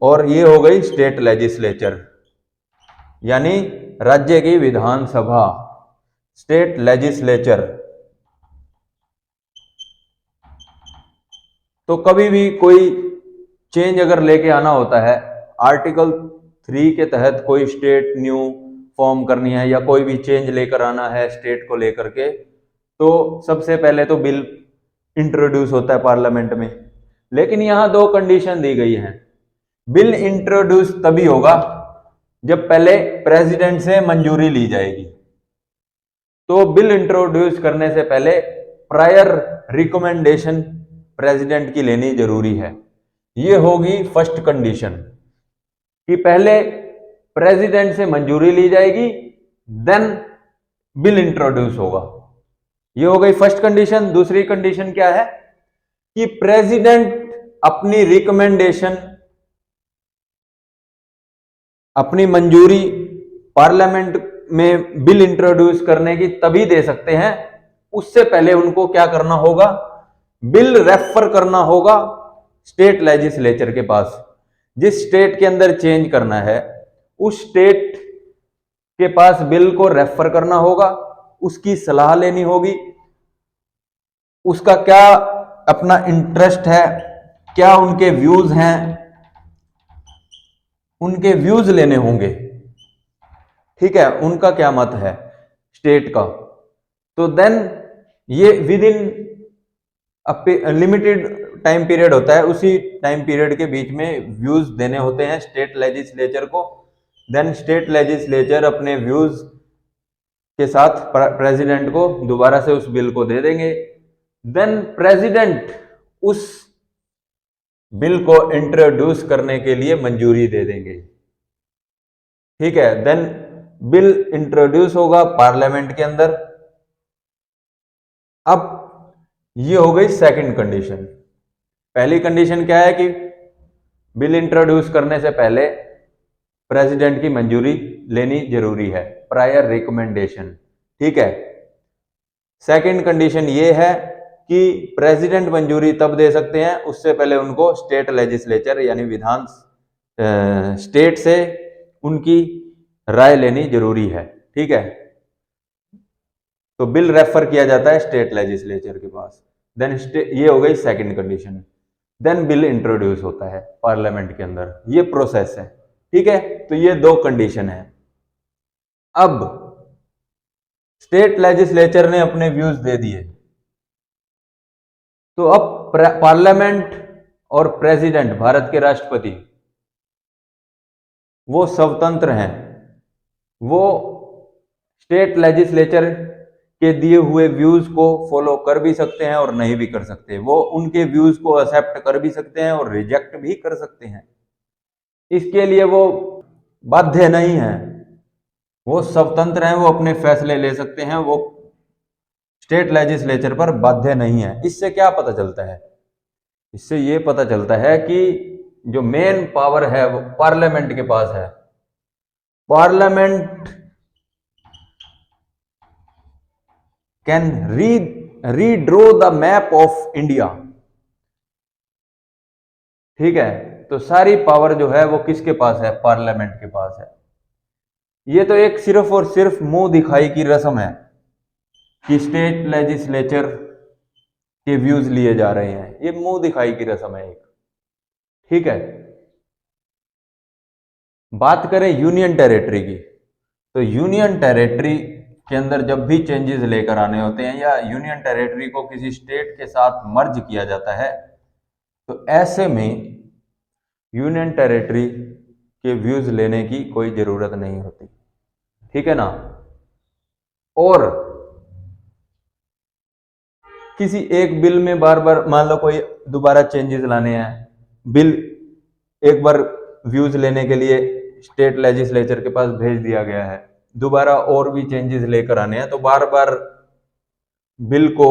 और ये हो गई स्टेट लेजिस्लेचर, यानी राज्य की विधानसभा, स्टेट लेजिस्लेचर। तो कभी भी कोई चेंज अगर लेके आना होता है आर्टिकल 3 के तहत, कोई स्टेट न्यू फॉर्म करनी है या कोई भी चेंज लेकर आना है स्टेट को लेकर के, तो सबसे पहले तो बिल इंट्रोड्यूस होता है पार्लियामेंट में। लेकिन यहां दो कंडीशन दी गई हैं। बिल इंट्रोड्यूस तभी होगा जब पहले प्रेसिडेंट से मंजूरी ली जाएगी। तो बिल इंट्रोड्यूस करने से पहले प्रायर रिकमेंडेशन प्रेसिडेंट की लेनी जरूरी है। ये होगी फर्स्ट कंडीशन कि पहले प्रेसिडेंट से मंजूरी ली जाएगी, देन बिल इंट्रोड्यूस होगा। ये हो गई फर्स्ट कंडीशन। दूसरी कंडीशन क्या है कि प्रेसिडेंट अपनी रिकमेंडेशन, अपनी मंजूरी पार्लियामेंट में बिल इंट्रोड्यूस करने की तभी दे सकते हैं, उससे पहले उनको क्या करना होगा, बिल रेफर करना होगा स्टेट लेजिस्लेचर के पास। जिस स्टेट के अंदर चेंज करना है उस स्टेट के पास बिल को रेफर करना होगा, उसकी सलाह लेनी होगी, उसका क्या अपना इंटरेस्ट है, क्या उनके व्यूज हैं, उनके व्यूज लेने होंगे। ठीक है, उनका क्या मत है स्टेट का। तो देन ये with in limited time period होता है, उसी टाइम पीरियड के बीच में व्यूज देने होते हैं स्टेट लेजिस्लेचर को। देन स्टेट लेजिस्लेचर अपने व्यूज के साथ प्रेसिडेंट को दोबारा से उस बिल को दे देंगे। देन प्रेसिडेंट उस बिल को इंट्रोड्यूस करने के लिए मंजूरी दे देंगे। ठीक है, देन बिल इंट्रोड्यूस होगा पार्लियामेंट के अंदर। अब ये हो गई सेकंड कंडीशन। पहली कंडीशन क्या है कि बिल इंट्रोड्यूस करने से पहले प्रेसिडेंट की मंजूरी लेनी जरूरी है, प्रायर रिकमेंडेशन। ठीक है। सेकंड कंडीशन ये है कि प्रेसिडेंट मंजूरी तब दे सकते हैं, उससे पहले उनको स्टेट लेजिस्लेचर यानी विधान स्टेट से उनकी राय लेनी जरूरी है। ठीक है, तो बिल रेफर किया जाता है स्टेट लेजिस्लेचर के पास। देन ये हो गई second condition. Then bill introduce होता है पार्लियामेंट के अंदर, ये प्रोसेस है। ठीक है, तो ये दो कंडीशन है। अब स्टेट लेजिस्लेचर ने अपने व्यूज दे दिए, तो अब पार्लियामेंट और प्रेसिडेंट, भारत के राष्ट्रपति, वो स्वतंत्र हैं, वो स्टेट लेजिस्लेचर के दिए हुए व्यूज को फॉलो कर भी सकते हैं और नहीं भी कर सकते। वो उनके व्यूज को एक्सेप्ट कर भी सकते हैं और रिजेक्ट भी कर सकते हैं। इसके लिए वो बाध्य नहीं है, वो स्वतंत्र हैं, वो अपने फैसले ले सकते हैं, वो स्टेट लेजिस्लेचर पर बाध्य नहीं है। इससे क्या पता चलता है? इससे ये पता चलता है कि जो मेन पावर है वो पार्लियामेंट के पास है। Parliament can redraw the map of India. ठीक है, तो सारी पावर जो है वो किसके पास है? पार्लियामेंट के पास है। ये तो एक सिर्फ और सिर्फ मुंह दिखाई की रस्म है कि स्टेट लेजिस्लेचर के व्यूज लिए जा रहे हैं, ये मुंह दिखाई की रस्म है एक। ठीक है, बात करें यूनियन टेरिटरी की, तो यूनियन टेरिटरी के अंदर जब भी चेंजेस लेकर आने होते हैं या यूनियन टेरिटरी को किसी स्टेट के साथ मर्ज किया जाता है, तो ऐसे में यूनियन टेरिटरी के व्यूज लेने की कोई जरूरत नहीं होती। ठीक है ना? और किसी एक बिल में बार बार मान लो कोई दोबारा चेंजेस लाने हैं, बिल एक बार व्यूज लेने के लिए स्टेट लेजिस्लेचर के पास भेज दिया गया है, दोबारा और भी चेंजेस लेकर आने हैं, तो बार बार बिल को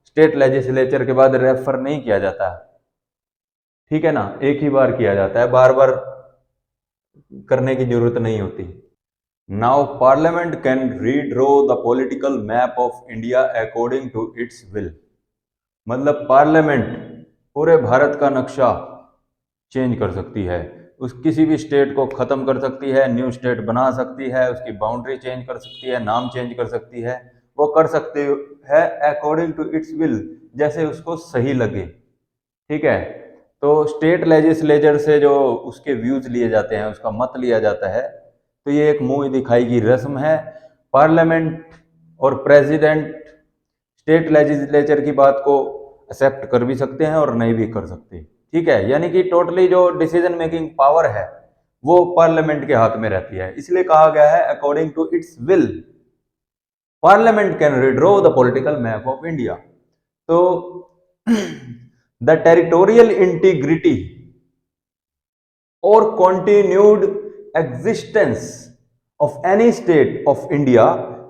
स्टेट लेजिस्लेचर के बाद रेफर नहीं किया जाता। ठीक है ना? एक ही बार किया जाता है, बार बार करने की जरूरत नहीं होती। Now parliament can redraw the political map of India according to its will. मतलब पार्लियामेंट पूरे भारत का नक्शा चेंज कर सकती है, उस किसी भी स्टेट को खत्म कर सकती है, न्यू स्टेट बना सकती है, उसकी बाउंड्री चेंज कर सकती है, नाम चेंज कर सकती है, वो कर सकती है अकॉर्डिंग टू इट्स विल, जैसे उसको सही लगे। ठीक है, तो स्टेट लेजिस्लेचर से जो उसके व्यूज लिए जाते हैं, उसका मत लिया जाता है, तो ये एक मुंह दिखाई की रस्म है। पार्लियामेंट और प्रेसिडेंट स्टेट लेजिस्लेचर की बात को एक्सेप्ट कर भी सकते हैं और नहीं भी कर सकते। ठीक है, यानी कि टोटली जो डिसीजन मेकिंग पावर है वो पार्लियामेंट के हाथ में रहती है। इसलिए कहा गया है according to its will parliament can redraw the political map of India. तो द टेरिटोरियल इंटीग्रिटी और continued existence of any state of India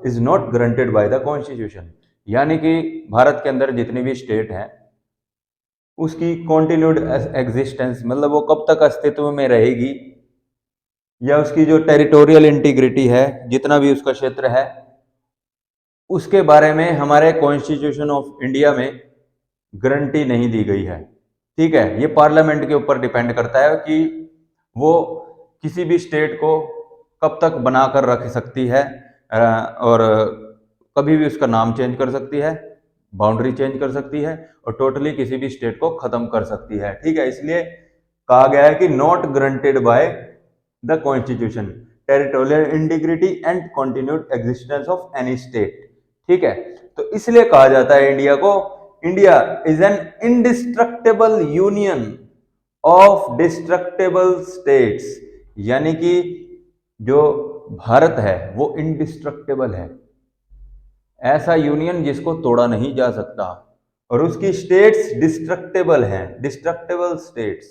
is not granted by the constitution। यानी कि भारत के अंदर जितनी भी स्टेट हैं उसकी continued existence मतलब वो कब तक अस्तित्व में रहेगी, या उसकी जो टेरिटोरियल इंटीग्रिटी है, जितना भी उसका क्षेत्र है, उसके बारे में हमारे कॉन्स्टिट्यूशन ऑफ इंडिया में गारंटी नहीं दी गई है। ठीक है, ये पार्लियामेंट के ऊपर डिपेंड करता है कि वो किसी भी स्टेट को कब तक बनाकर रख सकती है और कभी भी उसका नाम चेंज कर सकती है, बाउंड्री चेंज कर सकती है और टोटली किसी भी स्टेट को खत्म कर सकती है। ठीक है, इसलिए कहा गया है कि not granted by the constitution territorial integrity and continued existence of any state. ठीक है, तो इसलिए कहा जाता है इंडिया को, India is an indestructible union of destructible states. यानी कि जो भारत है वो इंडिस्ट्रक्टेबल है, ऐसा यूनियन जिसको तोड़ा नहीं जा सकता, और उसकी स्टेट्स डिस्ट्रक्टेबल हैं, डिस्ट्रक्टेबल स्टेट्स,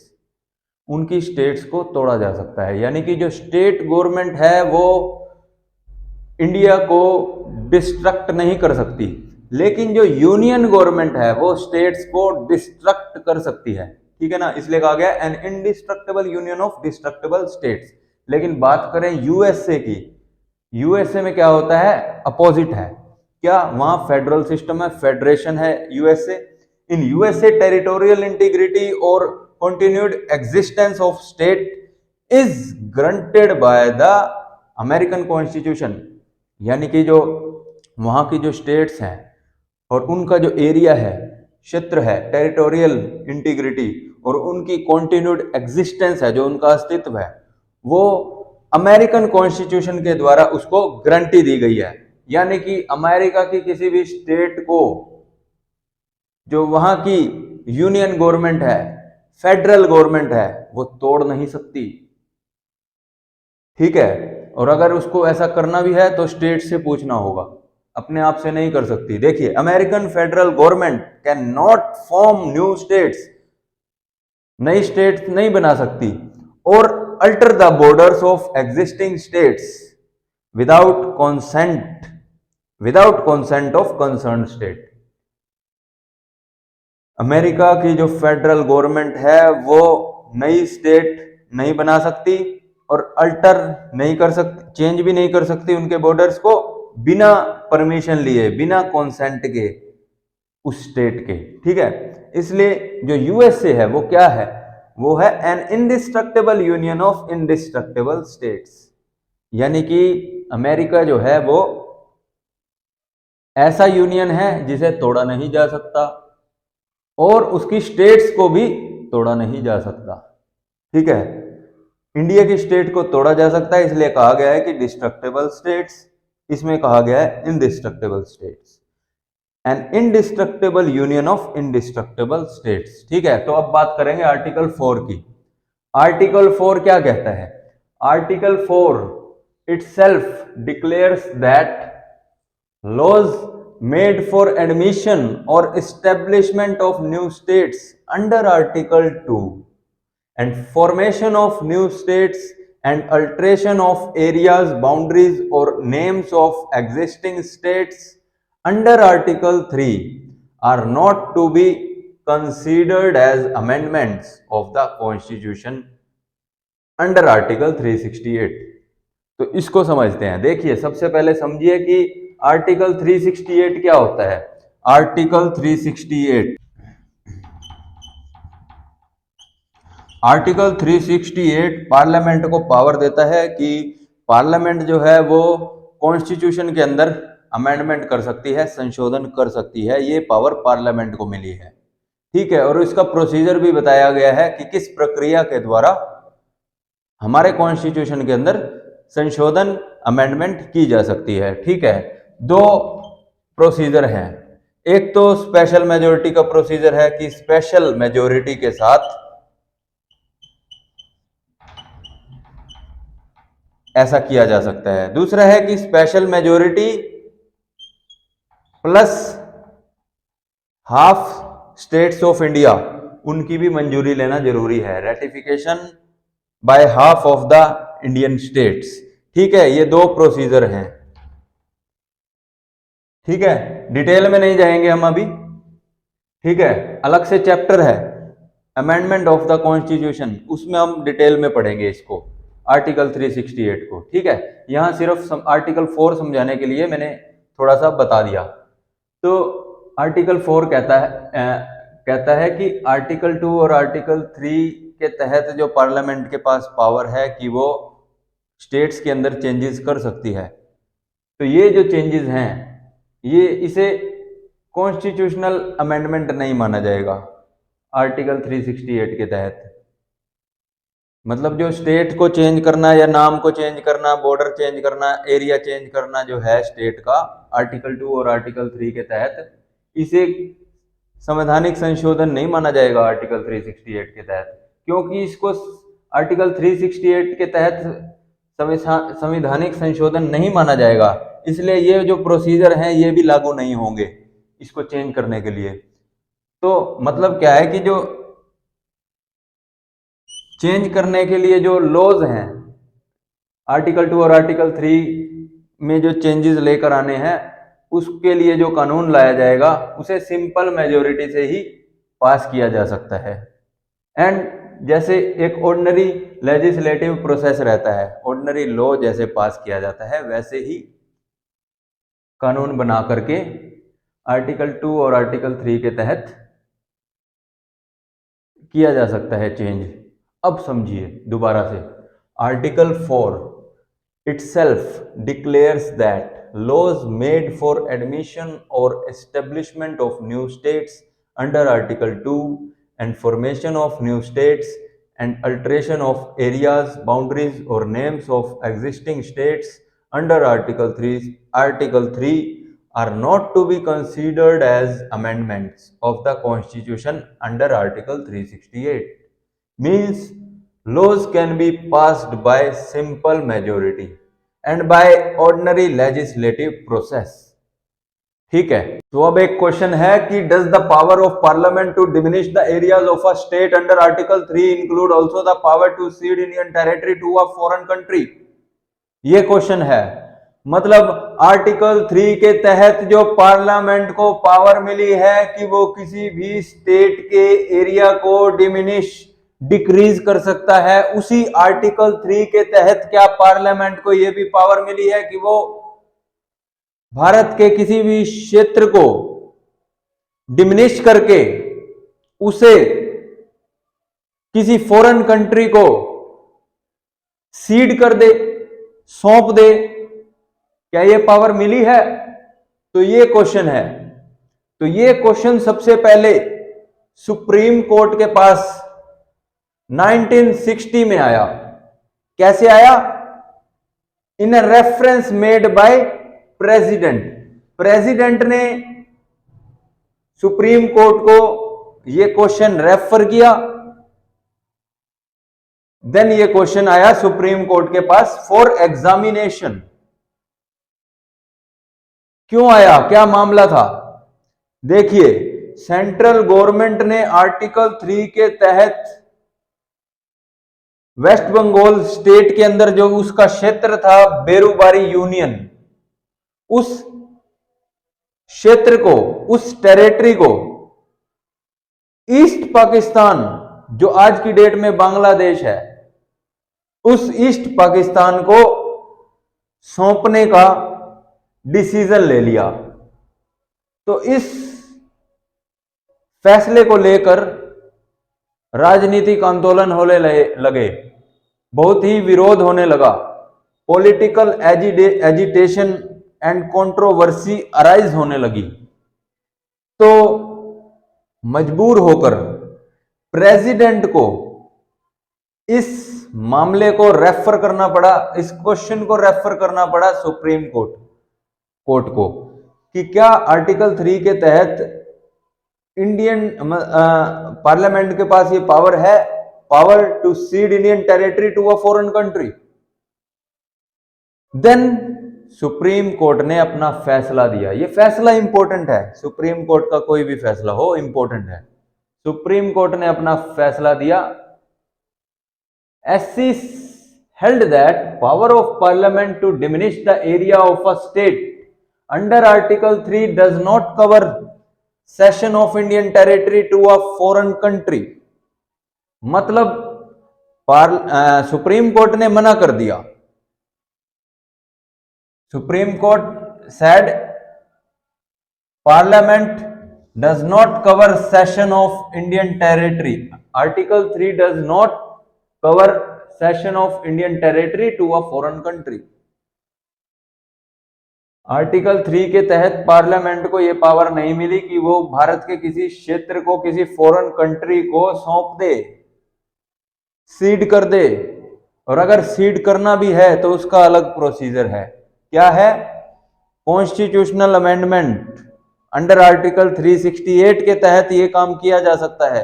उनकी स्टेट्स को तोड़ा जा सकता है। यानी कि जो स्टेट गवर्नमेंट है वो इंडिया को डिस्ट्रक्ट नहीं कर सकती, लेकिन जो यूनियन गवर्नमेंट है वो स्टेट्स को डिस्ट्रक्ट कर सकती है। ठीक है ना? इसलिए कहा गया an indestructible union of destructible states. लेकिन बात करें यूएसए की, यूएसए में क्या होता है? अपोजिट है। क्या? वहां फेडरल सिस्टम है, फेडरेशन है USA. In USA territorial integrity और continued existence of state is granted by the American constitution. यानी कि जो वहां की जो स्टेट्स हैं और उनका जो एरिया है, क्षेत्र है, टेरिटोरियल इंटीग्रिटी और उनकी कंटिन्यूड एग्जिस्टेंस है, जो उनका अस्तित्व है, वो अमेरिकन कॉन्स्टिट्यूशन के द्वारा उसको गारंटी दी गई है। यानी कि अमेरिका की किसी भी स्टेट को जो वहां की यूनियन गवर्नमेंट है, फेडरल गवर्नमेंट है, वो तोड़ नहीं सकती। ठीक है, और अगर उसको ऐसा करना भी है तो स्टेट से पूछना होगा, अपने आप से नहीं कर सकती। देखिए, American federal government can not form new states, नई स्टेट्स नहीं बना सकती, और alter the borders of existing states without consent of concern state. America की जो फेडरल गवर्नमेंट है वो नई स्टेट नहीं बना सकती और अल्टर नहीं कर सकती, चेंज भी नहीं कर सकती उनके बॉर्डर्स को बिना परमिशन लिए, बिना कॉन्सेंट के उस स्टेट के। ठीक है, इसलिए जो यूएसए है वो क्या है, वो है an indestructible union of indestructible states. यानी कि अमेरिका जो है वो ऐसा यूनियन है जिसे तोड़ा नहीं जा सकता और उसकी स्टेट्स को भी तोड़ा नहीं जा सकता। ठीक है, इंडिया की स्टेट को तोड़ा जा सकता है, इसलिए कहा गया है कि डिस्ट्रक्टेबल स्टेट्स, इसमें कहा गया है indestructible states, an indestructible union of indestructible states. ठीक है, तो अब बात करेंगे आर्टिकल 4 की। आर्टिकल 4 क्या कहता है? Article 4 itself declares that laws made for admission or establishment of new states under Article 2 and formation of new states and alteration of areas, boundaries or names of existing states under Article 3 are not to be considered as amendments of the Constitution under Article 368। तो इसको समझते हैं। देखिए, सबसे पहले समझिए कि article 368 क्या होता है। आर्टिकल 368, आर्टिकल 368 पार्लियामेंट को पावर देता है कि पार्लियामेंट जो है वो कॉन्स्टिट्यूशन के अंदर अमेंडमेंट कर सकती है, संशोधन कर सकती है, ये पावर पार्लियामेंट को मिली है। ठीक है, और इसका प्रोसीजर भी बताया गया है कि किस प्रक्रिया के द्वारा हमारे कॉन्स्टिट्यूशन के अंदर संशोधन, अमेंडमेंट की जा सकती है। ठीक है, दो प्रोसीजर हैं। एक तो स्पेशल मेजोरिटी का प्रोसीजर है कि स्पेशल मेजोरिटी के साथ ऐसा किया जा सकता है। दूसरा है कि special majority plus half states of India, उनकी भी मंजूरी लेना जरूरी है, ratification by half of the Indian states. ठीक है, ये दो प्रोसीजर हैं। ठीक है, डिटेल में नहीं जाएंगे हम अभी। ठीक है, अलग से चैप्टर है अमेंडमेंट ऑफ द कॉन्स्टिट्यूशन, उसमें हम डिटेल में पढ़ेंगे इसको, आर्टिकल 368 को। ठीक है, यहां सिर्फ आर्टिकल 4 समझाने के लिए मैंने थोड़ा सा बता दिया। तो आर्टिकल 4 कहता है कि आर्टिकल 2 और आर्टिकल 3 के तहत जो पार्लियामेंट के पास पावर है कि वो स्टेट्स के अंदर चेंजेस कर सकती है। तो ये जो चेंजेस हैं, ये इसे कॉन्स्टिट्यूशनल अमेंडमेंट नहीं माना जाएगा आर्टिकल 368 के तहत। मतलब जो स्टेट को चेंज करना या नाम को चेंज करना, बॉर्डर चेंज करना, एरिया चेंज करना जो है स्टेट का, आर्टिकल 2 और आर्टिकल 3 के तहत, इसे संवैधानिक संशोधन नहीं माना जाएगा आर्टिकल 368 के तहत, क्योंकि इसको आर्टिकल 368 के तहत संवैधानिक संशोधन नहीं माना जाएगा, इसलिए ये जो प्रोसीजर हैं ये भी लागू नहीं होंगे इसको चेंज करने के लिए। तो मतलब क्या है कि जो चेंज करने के लिए जो लॉज हैं, आर्टिकल 2 और आर्टिकल 3 में जो चेंजेस लेकर आने हैं, उसके लिए जो कानून लाया जाएगा उसे सिंपल मेजोरिटी से ही पास किया जा सकता है। एंड जैसे एक ऑर्डिनरी लेजिस्लेटिव प्रोसेस रहता है, ऑर्डिनरी लॉ जैसे पास किया जाता है, वैसे ही कानून बना करके आर्टिकल 2 और आर्टिकल 3 के तहत किया जा सकता है चेंज। अब समझिए दोबारा से, article 4 itself declares that laws made for admission or establishment of new states under Article 2 and formation of new states and alteration of areas, boundaries or names of existing states under Article 3 are not to be considered as amendments of the Constitution under Article 368. Means laws can be passed by simple majority. And by ordinary legislative process. ठीक है, तो अब एक question है कि does the power of parliament to diminish the areas of a state under article 3 include also the power to cede Indian territory to a foreign country? ये question है। मतलब आर्टिकल 3 के तहत जो पार्लियामेंट को पावर मिली है कि वो किसी भी स्टेट के एरिया को डिमिनिश डिक्रीज कर सकता है, उसी आर्टिकल 3 के तहत क्या पार्लियामेंट को यह भी पावर मिली है कि वो भारत के किसी भी क्षेत्र को डिमिनिश करके उसे किसी फॉरेन कंट्री को सीड कर दे, सौंप दे? क्या ये पावर मिली है? तो ये क्वेश्चन है। तो ये क्वेश्चन सबसे पहले सुप्रीम कोर्ट के पास 1960 में आया। कैसे आया? In a reference made by president. President ने सुप्रीम कोर्ट को यह क्वेश्चन रेफर किया, देन ये क्वेश्चन आया सुप्रीम कोर्ट के पास फॉर एग्जामिनेशन। क्यों आया, क्या मामला था? देखिए, सेंट्रल गवर्नमेंट ने आर्टिकल 3 के तहत वेस्ट बंगाल स्टेट के अंदर जो उसका क्षेत्र था बेरुबारी यूनियन, उस क्षेत्र को, उस टेरिटरी को ईस्ट पाकिस्तान, जो आज की डेट में बांग्लादेश है, उस ईस्ट पाकिस्तान को सौंपने का डिसीजन ले लिया। तो इस फैसले को लेकर राजनीतिक आंदोलन होने लगे, बहुत ही विरोध होने लगा, political agitation and controversy arise होने लगी। तो मजबूर होकर प्रेसिडेंट को इस मामले को रेफर करना पड़ा, इस क्वेश्चन को रेफर करना पड़ा सुप्रीम कोर्ट को कि क्या आर्टिकल 3 के तहत इंडियन पार्लियामेंट के पास ये पावर है, power to cede Indian territory to a foreign country? Then supreme court ने अपना फैसला दिया। ये फैसला इंपॉर्टेंट है, सुप्रीम कोर्ट का कोई भी फैसला हो इंपॉर्टेंट है। सुप्रीम कोर्ट ने अपना फैसला दिया। SC held that power of parliament to diminish the area of a state under article 3 does not cover cession of Indian territory to a foreign country। मतलब सुप्रीम कोर्ट ने मना कर दिया। Supreme court said parliament does not cover cession of Indian territory। article 3 does not cover cession of Indian territory to a foreign country। Article 3 के तहत parliament को यह power नहीं मिली कि वो भारत के किसी क्षेत्र को किसी फॉरेन कंट्री को सौंप दे, सीड कर दे। और अगर सीड करना भी है तो उसका अलग प्रोसीजर है। क्या है? कॉन्स्टिट्यूशनल अमेंडमेंट अंडर आर्टिकल 368 के तहत यह काम किया जा सकता है।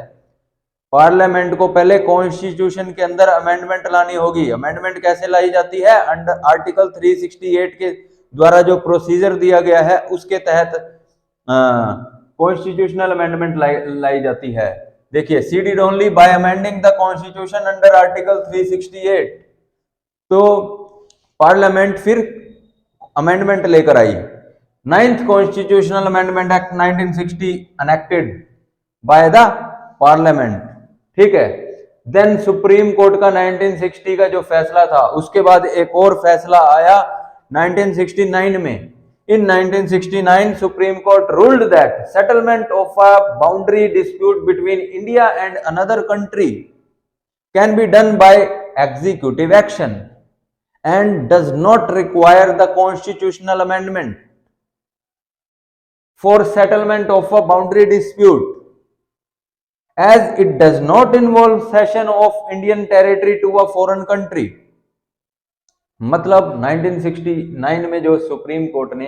पार्लियामेंट को पहले कॉन्स्टिट्यूशन के अंदर अमेंडमेंट लानी होगी। अमेंडमेंट कैसे लाई जाती है? अंडर आर्टिकल 368 के द्वारा जो प्रोसीजर दिया गया है उसके तहत कॉन्स्टिट्यूशनल अमेंडमेंट लाई जाती है। देखिए, seeded only by amending the constitution under article 368। तो पार्लियामेंट फिर अमेंडमेंट लेकर आई। 9th constitutional amendment act 1960 enacted bye the parliament. ठीक है। देन सुप्रीम कोर्ट का 1960 का जो फैसला था, उसके बाद एक और फैसला आया 1969 में। In 1969, Supreme Court ruled that settlement of a boundary dispute between India and another country can be done by executive action and does not require the constitutional amendment for settlement of a boundary dispute, as it does not involve cession of Indian territory to a foreign country। मतलब 1969 में जो supreme court ने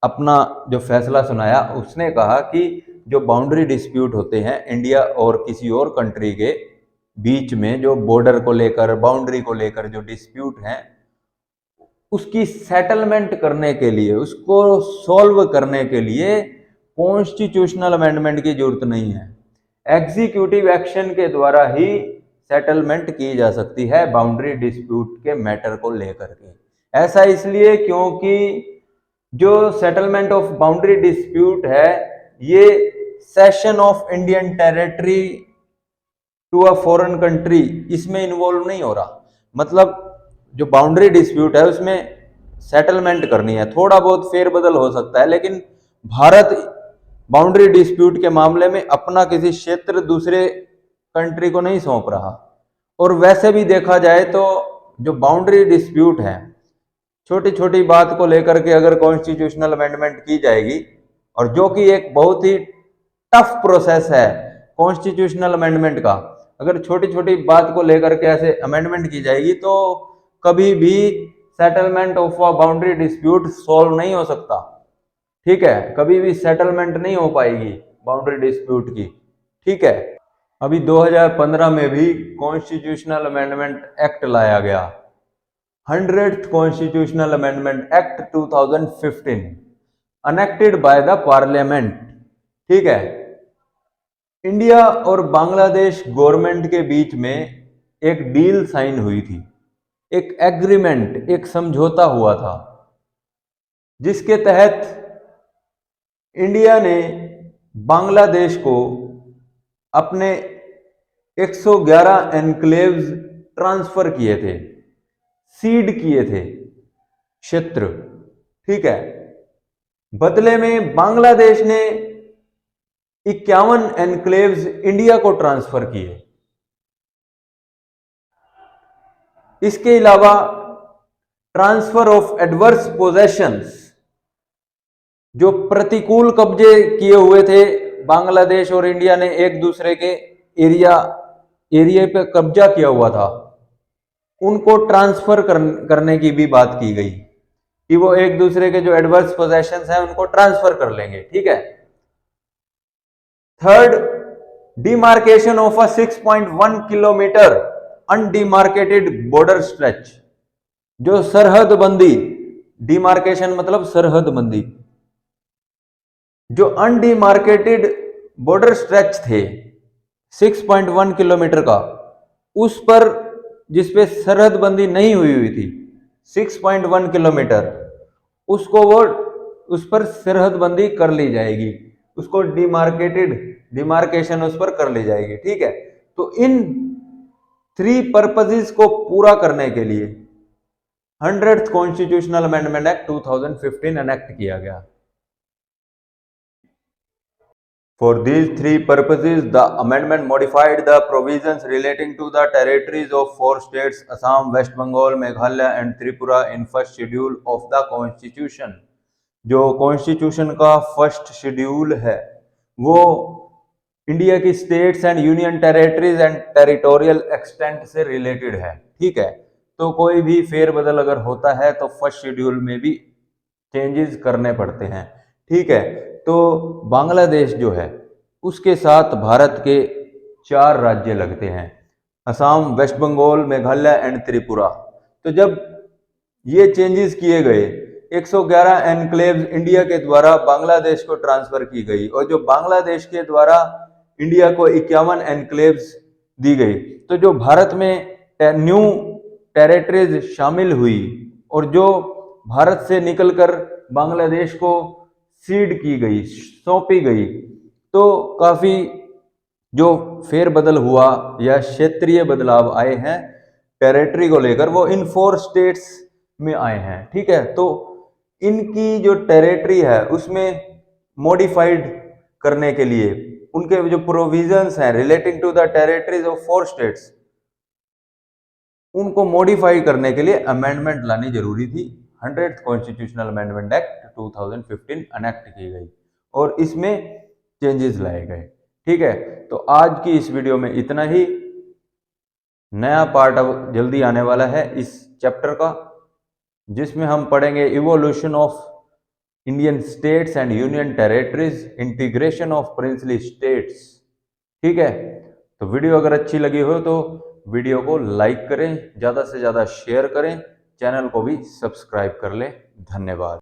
अपना जो फैसला सुनाया, उसने कहा कि जो बाउंड्री डिस्प्यूट होते हैं इंडिया और किसी और कंट्री के बीच में, जो बॉर्डर को लेकर, बाउंड्री को लेकर जो डिस्प्यूट हैं, उसकी सेटलमेंट करने के लिए, उसको सॉल्व करने के लिए कॉन्स्टिट्यूशनल अमेंडमेंट की जरूरत नहीं है। एग्जीक्यूटिव एक्शन के द्वारा ही सेटलमेंट की जा सकती है बाउंड्री डिस्प्यूट के मैटर को लेकर के। ऐसा इसलिए क्योंकि जो सेटलमेंट ऑफ बाउंड्री डिस्प्यूट है, ये cession of Indian territory to a foreign country, इसमें इन्वॉल्व नहीं हो रहा। मतलब जो बाउंड्री डिस्प्यूट है उसमें सेटलमेंट करनी है, थोड़ा बहुत फेरबदल हो सकता है, लेकिन भारत बाउंड्री डिस्प्यूट के मामले में अपना किसी क्षेत्र दूसरे कंट्री को नहीं सौंप रहा। और वैसे भी देखा जाए तो जो बाउंड्री डिस्प्यूट है, छोटी छोटी बात को लेकर के अगर कॉन्स्टिट्यूशनल अमेंडमेंट की जाएगी, और जो कि एक बहुत ही टफ प्रोसेस है कॉन्स्टिट्यूशनल अमेंडमेंट का, अगर छोटी छोटी बात को लेकर के ऐसे अमेंडमेंट की जाएगी तो कभी भी settlement of a boundary dispute solve नहीं हो सकता। ठीक है, कभी भी सेटलमेंट नहीं हो पाएगी बाउंड्री डिस्प्यूट की। ठीक है, अभी 2015 में भी कॉन्स्टिट्यूशनल अमेंडमेंट एक्ट लाया गया, 100th constitutional amendment act 2015 enacted by the parliament. ठीक है, इंडिया और बांग्लादेश गवर्नमेंट के बीच में एक डील साइन हुई थी, एक एग्रीमेंट, एक समझौता हुआ था, जिसके तहत इंडिया ने बांग्लादेश को अपने 111 एनक्लेव्स ट्रांसफर किए थे, सीड किए थे क्षेत्र। ठीक है, बदले में बांग्लादेश ने 51 एनक्लेव्स इंडिया को ट्रांसफर किए। इसके अलावा ट्रांसफर ऑफ एडवर्स पोजेशंस, जो प्रतिकूल कब्जे किए हुए थे, बांग्लादेश और इंडिया ने एक दूसरे के एरिया पे कब्जा किया हुआ था, उनको ट्रांसफर करने की भी बात की गई कि वो एक दूसरे के जो एडवर्स पोजेशंस हैं उनको ट्रांसफर कर लेंगे। ठीक है, third, demarcation of a 6.1 kilometre undemarcated border stretch, जो सरहद बंदी, डिमार्केशन मतलब सरहद बंदी, जो अनडिमार्केटेड बॉर्डर स्ट्रेच थे 6.1 किलोमीटर का, उस पर जिसपे सरहद बंदी नहीं हुई थी 6.1 किलोमीटर, उसको वो उस पर सरहद बंदी कर ली जाएगी, उसको डिमार्केशन उस पर कर ली जाएगी। ठीक है, तो इन 3 पर्पसेस को पूरा करने के लिए 100th constitutional amendment act 2015 enact किया गया। For these 3 purposes, the amendment modified the provisions relating to the territories of 4 states, Assam, West Bengal, Meghalaya and Tripura in first schedule of the Constitution। जो constitution का first schedule है वो India की states and union territories and territorial extent से related है। ठीक है, तो कोई भी फेरबदल अगर होता है तो फर्स्ट शेड्यूल में भी चेंजेस करने पड़ते हैं। ठीक है, तो बांग्लादेश जो है उसके साथ भारत के 4 राज्य लगते हैं, असम, वेस्ट बंगाल, मेघालय एंड त्रिपुरा। तो जब ये चेंजेस किए गए, 111 एनक्लेव्स इंडिया के द्वारा बांग्लादेश को ट्रांसफर की गई, और जो बांग्लादेश के द्वारा इंडिया को 51 एनक्लेव्स दी गई, तो जो भारत में न्यू टेरिटरीज शामिल हुई और जो भारत से निकलकर बांग्लादेश को सीड की गई, सौंपी गई, तो काफी जो फेरबदल हुआ या क्षेत्रीय बदलाव आए हैं टेरिटरी को लेकर, वो इन 4 स्टेट्स में आए हैं। ठीक है, तो इनकी जो टेरिटरी है उसमें मॉडिफाइड करने के लिए उनके जो प्रोविजंस हैं relating to the territories of 4 states, उनको मॉडिफाई करने के लिए अमेंडमेंट लानी जरूरी थी। 100th कॉन्स्टिट्यूशनल अमेंडमेंट एक्ट 2015 अनेक्ट की गई और इसमें चेंजेस लाए गए। ठीक है, तो आज की इस वीडियो में इतना ही। नया पार्ट अब जल्दी आने वाला है इस चैप्टर का, जिसमें हम पढ़ेंगे evolution of Indian states and union territories, integration of princely states. ठीक है, तो वीडियो अगर अच्छी लगी हो तो वीडियो को लाइक करें, ज़्यादा से ज़्यादा शेयर करें चैनल को भी सब्सक्राइब कर ले। धन्यवाद।